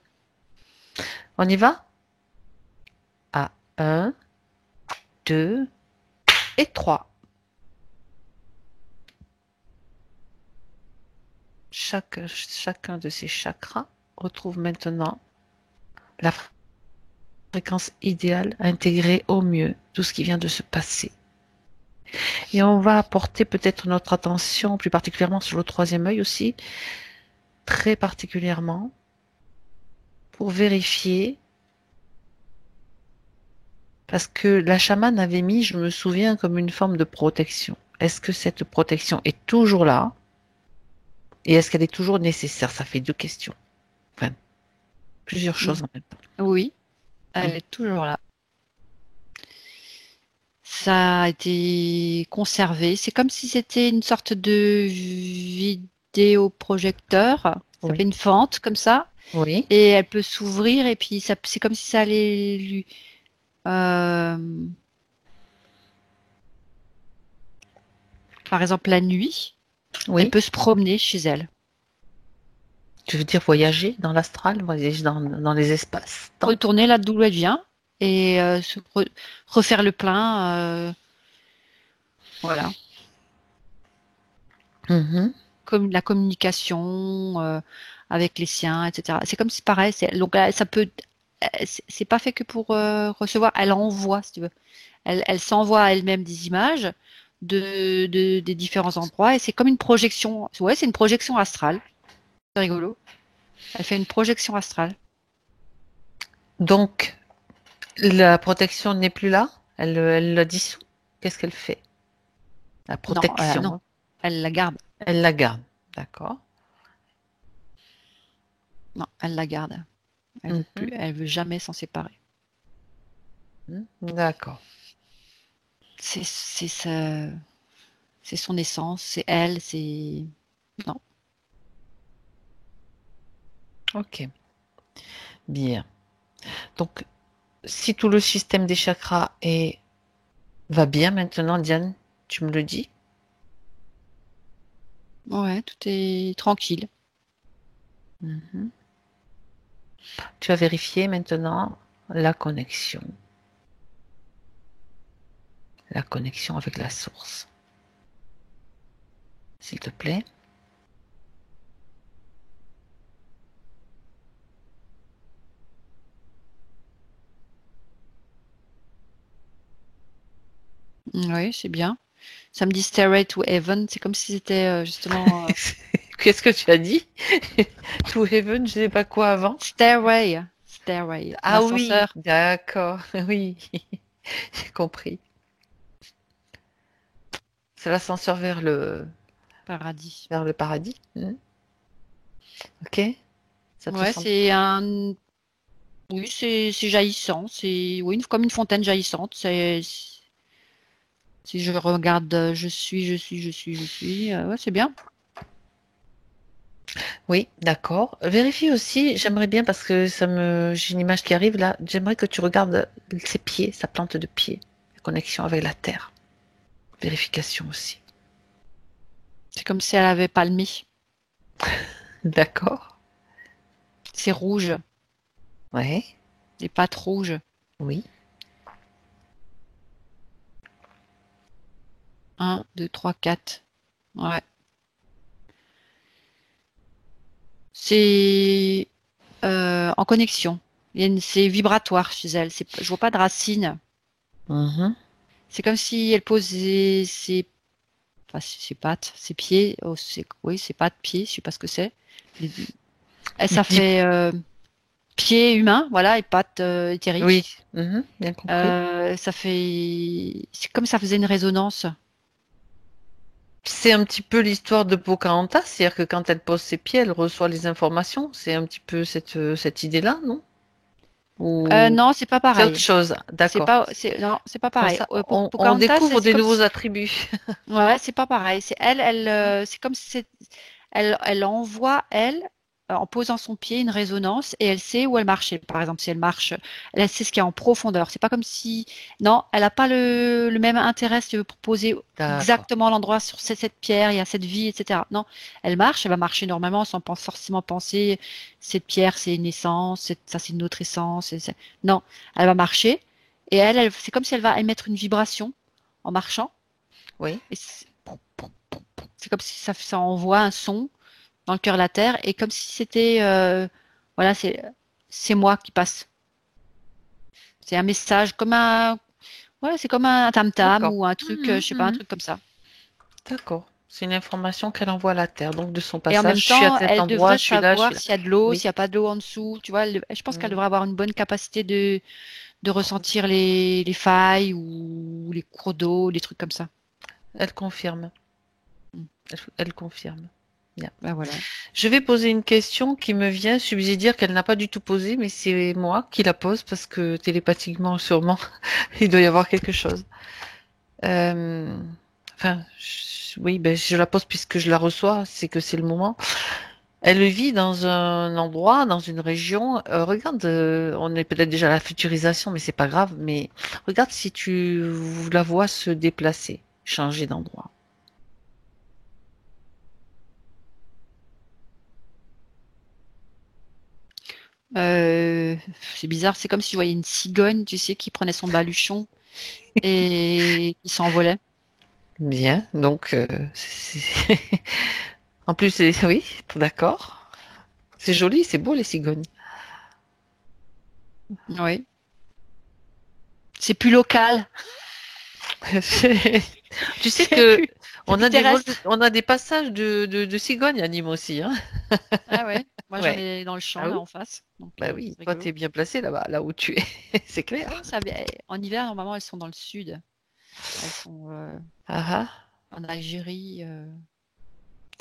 On y va? À 1, 2 et 3. Chacun de ces chakras retrouve maintenant la fréquence idéale à intégrer au mieux tout ce qui vient de se passer. Et on va apporter peut-être notre attention plus particulièrement sur le troisième œil aussi, très particulièrement, pour vérifier, parce que la chamane avait mis, je me souviens, comme une forme de protection. Est-ce que cette protection est toujours là? Et est-ce qu'elle est toujours nécessaire? Ça fait deux questions. Enfin, plusieurs Mm. choses en même temps. Oui, Mm. elle est toujours là. Ça a été conservé. C'est comme si c'était une sorte de vidéoprojecteur. Ça fait Oui. une fente comme ça Oui. et elle peut s'ouvrir et puis ça, c'est comme si ça allait lui, euh, par exemple la nuit, elle Oui. peut se promener chez elle, Tu veux dire voyager dans l'astral, voyager dans les espaces, temps? retourner là d'où elle vient et refaire le plein. Voilà, Mhm. comme la communication avec les siens, etc. C'est comme si pareil, donc ça peut, c'est pas fait que pour recevoir, elle envoie, si tu veux. Elle s'envoie à elle-même des images des différents endroits et c'est comme une projection. Ouais, c'est une projection astrale. C'est rigolo. Elle fait une projection astrale. Donc, la protection n'est plus là? Elle la dissout? Qu'est-ce qu'elle fait? La Non, protection, non, hein. elle la garde. Elle la garde. D'accord. Non, elle la garde. Elle veut plus, Mhm. elle veut jamais s'en séparer. Mhm. D'accord. C'est c'est son essence, c'est elle, c'est non. Ok. Bien. Donc, si tout le système des chakras va bien maintenant, Diane, tu me le dis? Ouais, tout est tranquille. Mhm. Tu vas vérifier maintenant la connexion. La connexion avec la source. S'il te plaît. Oui, c'est bien. Ça me dit Stairway to Heaven. C'est comme si c'était justement Qu'est-ce que tu as dit? To heaven, je sais pas quoi avant. Stairway, Stairway, Ah oui, l'ascenseur d'accord, oui, j'ai compris. C'est l'ascenseur paradis. vers le paradis. Ok, ça te Ouais, semble. c'est un. Oui, c'est jaillissant. C'est oui, comme une fontaine jaillissante. Si je regarde, je suis. Ouais, c'est bien. Oui, d'accord. Vérifie aussi, j'aimerais bien parce que j'ai une image qui arrive là. J'aimerais que tu regardes ses pieds, sa plante de pied, la connexion avec la terre. Vérification aussi. C'est comme si elle avait palmé. D'accord. C'est rouge, Ouais. les pattes rouges. Oui. Un, 2, 3, 4. Ouais. C'est en connexion. C'est vibratoire chez elle. Je vois pas de racines. Mhm. C'est comme si elle posait enfin, ses pattes, ses pieds. Oh, oui, ses pattes, pieds. Je sais pas ce que c'est. Les- Ça Dis- fait pieds humains, voilà, et pattes Oui. éthériques. Mhm. Bien compris. Ça fait. C'est comme ça faisait une résonance. C'est un petit peu l'histoire de Pocahontas, c'est-à-dire que quand elle pose ses pieds, elle reçoit les informations. C'est un petit peu cette idée-là, non? Ou Non, c'est pas c'est autre pareil. chose? D'accord. Non, c'est pas Comme pareil. ça, Pour on Pocahontas, découvre c'est des comme nouveaux si, attributs. ouais, c'est pas pareil. C'est comme si elle envoie en posant son pied une résonance et elle sait où elle marche. Par exemple, si elle marche, elle sait ce qu'il y a en profondeur. C'est pas comme si, non, elle n'a pas le même intérêt si tu veux, pour poser D'accord. exactement l'endroit sur cette pierre, il y a cette vie, etc. Non, elle marche, elle va marcher normalement sans forcément penser cette pierre, c'est une essence, ça c'est une autre essence. Non, elle va marcher et c'est comme si elle va émettre une vibration en marchant. Oui. Et c'est comme si ça envoie un son dans le cœur de la terre et comme si c'était voilà, c'est moi qui passe. C'est un message comme un ouais, c'est comme un tam-tam D'accord. ou un truc Mhm, je sais pas, un mhm. truc comme ça. D'accord. C'est une information qu'elle envoie à la Terre. Donc, de son Et en passage, même je suis à temps, cet elle endroit, devrait je suis là, je suis savoir là. s'il y a de l'eau, Oui. s'il n'y a pas de l'eau en dessous, tu vois, je pense qu'elle Mhm. devrait avoir une bonne capacité de ressentir les failles ou les cours d'eau, des trucs comme ça. Elle confirme. Mm. Elle confirme. Bien. Ben voilà. Je vais poser une question qui me vient subsidiaire qu'elle n'a pas du tout posée, mais c'est moi qui la pose parce que télépathiquement, sûrement, il doit y avoir quelque chose. Euh, Enfin, oui, ben, je la pose puisque je la reçois, c'est que c'est le moment. Elle vit dans un endroit, dans une région. Regarde, on est peut-être déjà à la futurisation, mais c'est pas grave. Mais regarde si tu la vois se déplacer, changer d'endroit. Euh, c'est bizarre, c'est comme si je voyais une cigogne, tu sais, qui prenait son baluchon et qui s'envolait. Bien, donc en plus, oui, d'accord. C'est joli, c'est beau les cigognes. Oui. C'est plus local, Tu sais c'est que c'est plus terrestre. on a des passages de cigognes à Nîmes aussi, hein. Ah ouais, moi j'en Ouais. ai dans le champ Ah là oui? en face, donc Bah oui, c'est toi rigolo. t'es bien placé là-bas, là où tu es, c'est clair. Ouais, en hiver normalement elles sont dans le sud, elles sont Ah ah. en Algérie,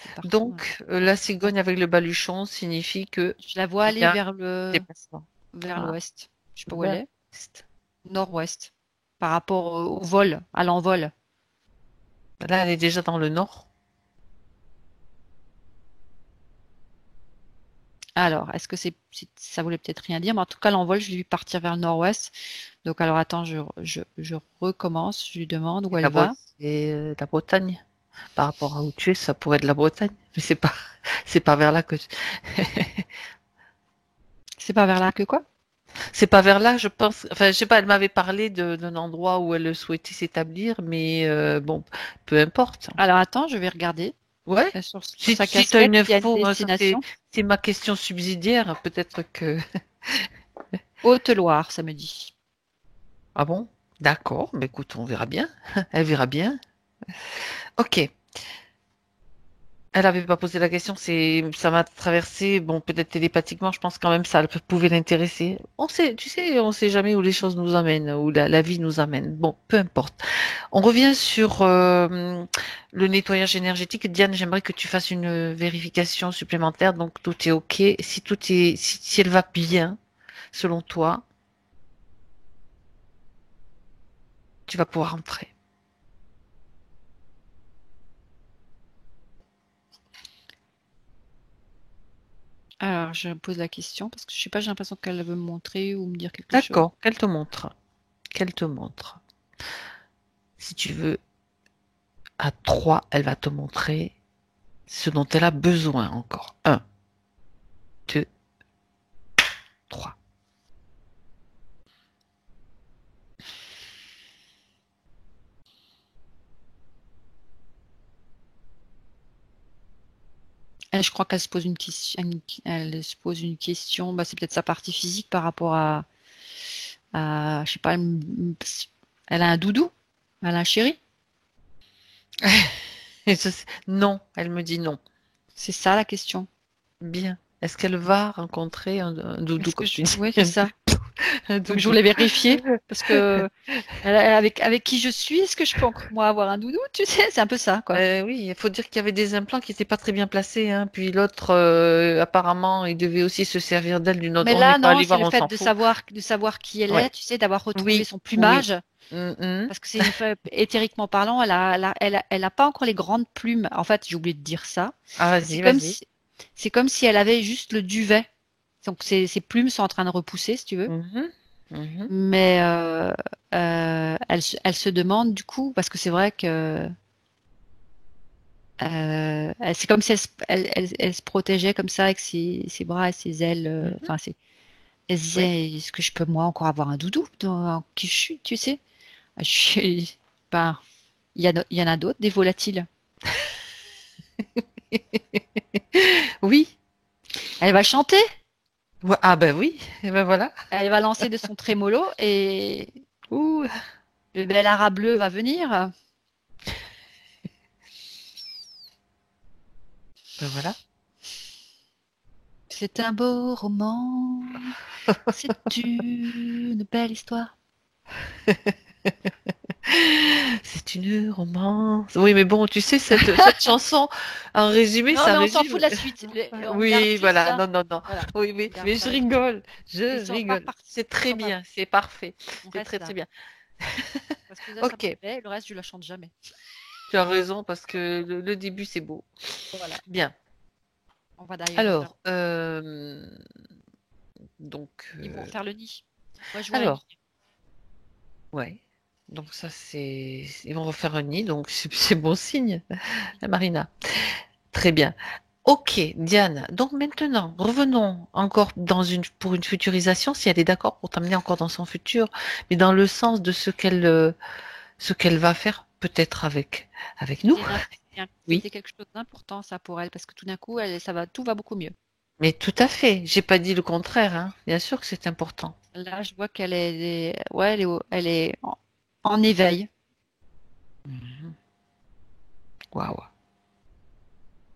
c'est partout, hein. Donc la cigogne avec le baluchon signifie que Je la vois il y aller a un déplacement. vers Ah, l'ouest. Je sais pas où elle vers est. l'est. Nord-ouest. Par rapport au vol, à l'envol. Là, elle est déjà dans le nord. Alors, est-ce que ça voulait peut-être rien dire, mais en tout cas l'envol, je lui ai partir vers le nord-ouest. Donc alors attends, je recommence, je lui demande où Et elle va. C'est la Bretagne. Par rapport à où tu es, ça pourrait être la Bretagne, mais c'est pas, c'est pas vers là que, C'est pas vers là que quoi? c'est pas vers là, je pense. Enfin, je sais pas, elle m'avait parlé d'un endroit où elle souhaitait s'établir, mais bon, peu importe. Alors attends, je vais regarder. Ouais. Sur sa Si t'as une casquette, il y a une info, hein, ça destination. c'est ma question subsidiaire, peut-être que. Haute-Loire, ça me dit. Ah bon? D'accord, mais écoute, on verra bien. Elle verra bien. Ok. Elle avait pas posé la question, ça m'a traversé, bon, peut-être télépathiquement, je pense quand même ça pouvait l'intéresser. On sait, tu sais, on sait jamais où les choses nous amènent, où la vie nous amène. Bon, peu importe. On revient sur le nettoyage énergétique. Diane, j'aimerais que tu fasses une vérification supplémentaire. Donc tout est OK. Si elle va bien, selon toi, tu vas pouvoir rentrer. Alors, je pose la question parce que je sais pas, j'ai l'impression qu'elle veut me montrer ou me dire quelque chose. D'accord, qu'elle te montre. Qu'elle te montre. Si tu veux, à 3, elle va te montrer ce dont elle a besoin encore. Un, 2, 3. Je crois qu'elle se pose une question. Elle se pose une question. Bah, c'est peut-être sa partie physique par rapport je sais pas. Elle a un doudou. Elle a un chéri. Non, elle me dit non. C'est ça la question. Bien. Est-ce qu'elle va rencontrer un doudou, Est-ce que comme tu dis? Oui, c'est ça. Un Donc je doudou. voulais vérifier parce que avec qui je suis, est-ce que je peux encore moi avoir un doudou? Tu sais, c'est un peu ça, quoi. Oui, il faut dire qu'il y avait des implants qui n'étaient pas très bien placés, hein. Puis l'autre, apparemment, il devait aussi se servir d'elle d'une autre. Mais On n'est là, pas non, allé c'est voir, le on fait s'en fout. de savoir qui elle est, Ouais. tu sais, d'avoir retrouvé Oui, son oui. plumage. Mhm. Parce que c'est une feuille, éthériquement parlant, elle a pas encore les grandes plumes. En fait, j'ai oublié de dire ça. Ah, C'est vas-y, comme vas-y. si, c'est comme si elle avait juste le duvet. Donc ses plumes sont en train de repousser, si tu veux. Mhm. Mhm. Mais elle se demande du coup, parce que c'est vrai que c'est comme si elle se protégeait comme ça avec ses bras et ses ailes. Mhm. Enfin, elle se Oui. disait, est-ce que je peux moi encore avoir un doudou dans qui je suis, tu sais? Je suis, ben, il y en a d'autres, des volatiles. Oui. Elle va chanter, Ah ben oui. Et ben voilà. elle va lancer de son trémolo et Ouh. le bel arabe bleu va venir. Ben voilà. C'est un beau roman, c'est une belle histoire. C'est une romance. Oui, mais bon, tu sais, cette chanson, en résumé, Non, ça mais on s'en résume. fout de la suite. On garde Oui, juste voilà. ça. Non, non, non. Voilà, Oui, on oui. garde Mais je ça. rigole. Et Je ça, on va rigole. repartir. C'est très bien. C'est parfait. On C'est reste très, là. très bien. Parce que là, ça me Ok. plaît. Le reste, je la chante jamais. Tu as raison parce que le début, c'est beau. Voilà. Bien. On va d'ailleurs refaire. Alors, donc, Ils vont refaire le nid. Moi, je vois un nid. alors, ouais. Donc ça, ils vont refaire un nid, donc c'est bon signe, Marina. Très bien. Ok, Diane. Donc maintenant, revenons encore pour une futurisation, si elle est d'accord pour t'amener encore dans son futur, mais dans le sens de ce qu'elle va faire, peut-être avec nous. C'était Oui, c'était quelque chose d'important, ça, pour elle, parce que tout d'un coup, tout va beaucoup mieux. mais tout à fait. J'ai pas dit le contraire, hein. Bien sûr que c'est important. Là, je vois ouais, elle est en éveil. Mhm. Waouh.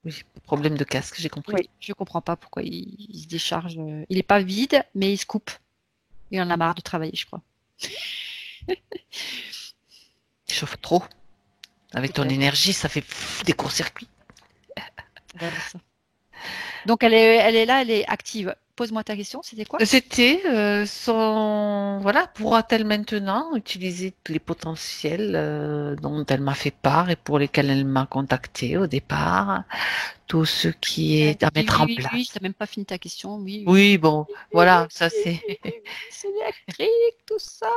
Oui, problème de casque, j'ai compris. Oui. Je comprends pas pourquoi il se décharge. Il est pas vide, mais il se coupe. Il en a marre de travailler, je crois. Il chauffe trop. Avec ton Peut-être. énergie, ça fait des courts-circuits. Voilà ça. Donc, elle est là, elle est active. Pose-moi ta question, c'était quoi? C'était voilà, pourra-t-elle maintenant utiliser tous les potentiels dont elle m'a fait part et pour lesquels elle m'a contacté au départ, tout ce qui Elle est à dit mettre oui, en oui, oui, place. t'as même pas fini ta question. Oui, oui, Oui, oui, bon, oui, oui, voilà, ça oui, c'est oui, oui, c'est électrique, tout ça.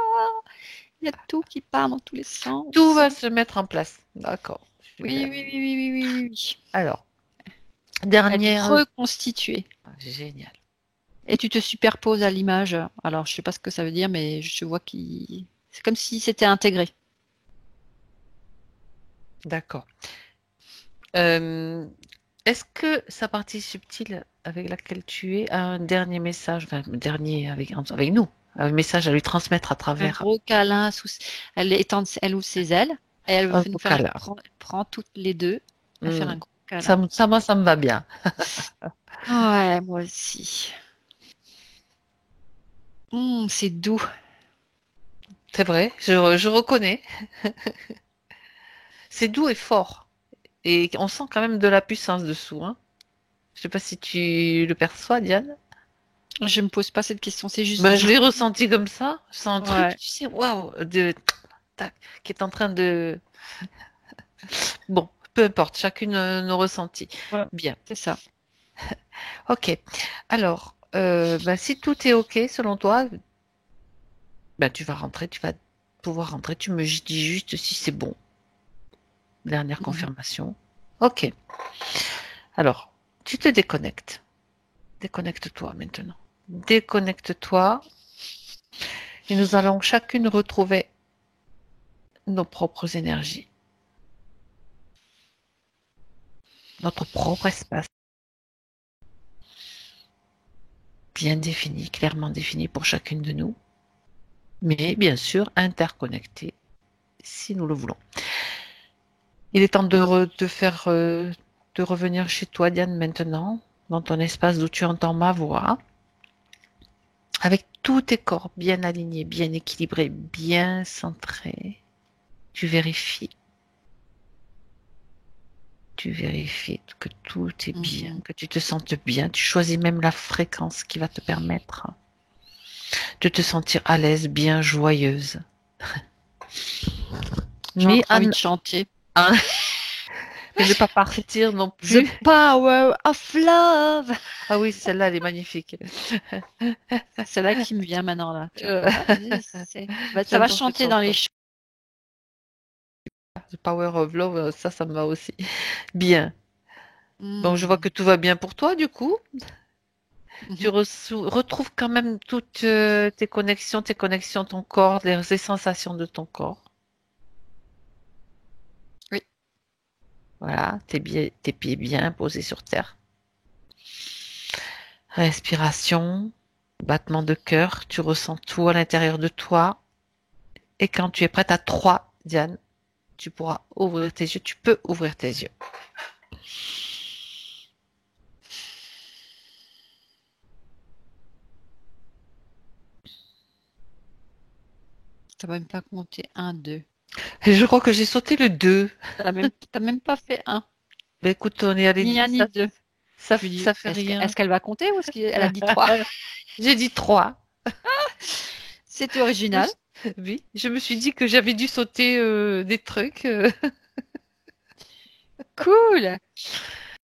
Il y a tout qui part dans tous les tout sens. va se mettre en place. D'accord, Oui, super. oui, oui, oui, oui, oui, oui, oui. Alors, Elle est dernière, reconstituée. génial. Et tu te superposes à l'image. Alors, je sais pas ce que ça veut dire, mais je vois qu'il. C'est comme si c'était intégré. D'accord. Euh, Est-ce que sa partie subtile avec laquelle tu es a un dernier message, enfin, un dernier avec nous, un message à lui transmettre à Un travers gros câlin elle ouvre ses ailes et elle un veut nous faire vocal? elle prend toutes les deux à faire Hmm. un gros câlin. Moi, ça me va bien. Ouais, moi aussi. C'est doux. C'est vrai, je reconnais. C'est doux et fort. Et on sent quand même de la puissance dessous, hein. Je sais pas si tu le perçois, Diane. Je me pose pas cette question, c'est juste Ben, doux. je l'ai ressenti comme ça. C'est un truc, Ouais. tu sais, waouh, tac, qui est en train de. Bon, peu importe, chacune nos ressentis. Ouais, Bien. c'est ça. Ok. Alors, si tout est ok selon toi, tu vas rentrer, tu vas pouvoir rentrer. Tu me dis juste si c'est bon. Dernière Mhm. confirmation. Ok. Alors, tu te déconnectes. Déconnecte-toi maintenant. Déconnecte-toi et nous allons chacune retrouver nos propres énergies, notre propre espace bien défini, clairement défini pour chacune de nous, mais bien sûr interconnecté si nous le voulons. Il est temps de revenir chez toi, Diane, maintenant, dans ton espace d'où tu entends ma voix, avec tous tes corps bien alignés, bien équilibrés, bien centrés. Tu vérifies, tu vérifies que tout est bien, Mhm. que tu te sentes bien. Tu choisis même la fréquence qui va te permettre de te sentir à l'aise, bien joyeuse. J'ai Mais encore envie de chanter. en- mais ne pas partir non The plus. power of love. Ah oui, celle-là, elle est magnifique. C'est là qui me vient maintenant là. Tu Euh, vois. Ah, ça va J'adore cette chanter dans les chanson. chants. The Power of Love, ça me va aussi. Bien. Bon, je vois que Mhm. tout va bien pour toi, du coup. Tu Mhm. retrouves quand même toutes tes connexions, ton corps, les sensations de ton corps. Oui. Voilà, tes pieds bien posés sur terre. Respiration, battement de cœur, tu ressens tout à l'intérieur de toi. Et quand tu es prête à 3, Diane, tu pourras ouvrir tes yeux, tu peux ouvrir tes yeux. T'as même pas compté un, deux. Et je crois que j'ai sauté le 2. T'as même pas fait un. Ben écoute, on est allé Ni un, 10, ni deux. Je me dis, ça fait est-ce rien. qu'elle va compter ou est-ce qu'elle a dit trois? J'ai dit 3. C'était original. Oui, je me suis dit que j'avais dû sauter des trucs. Cool.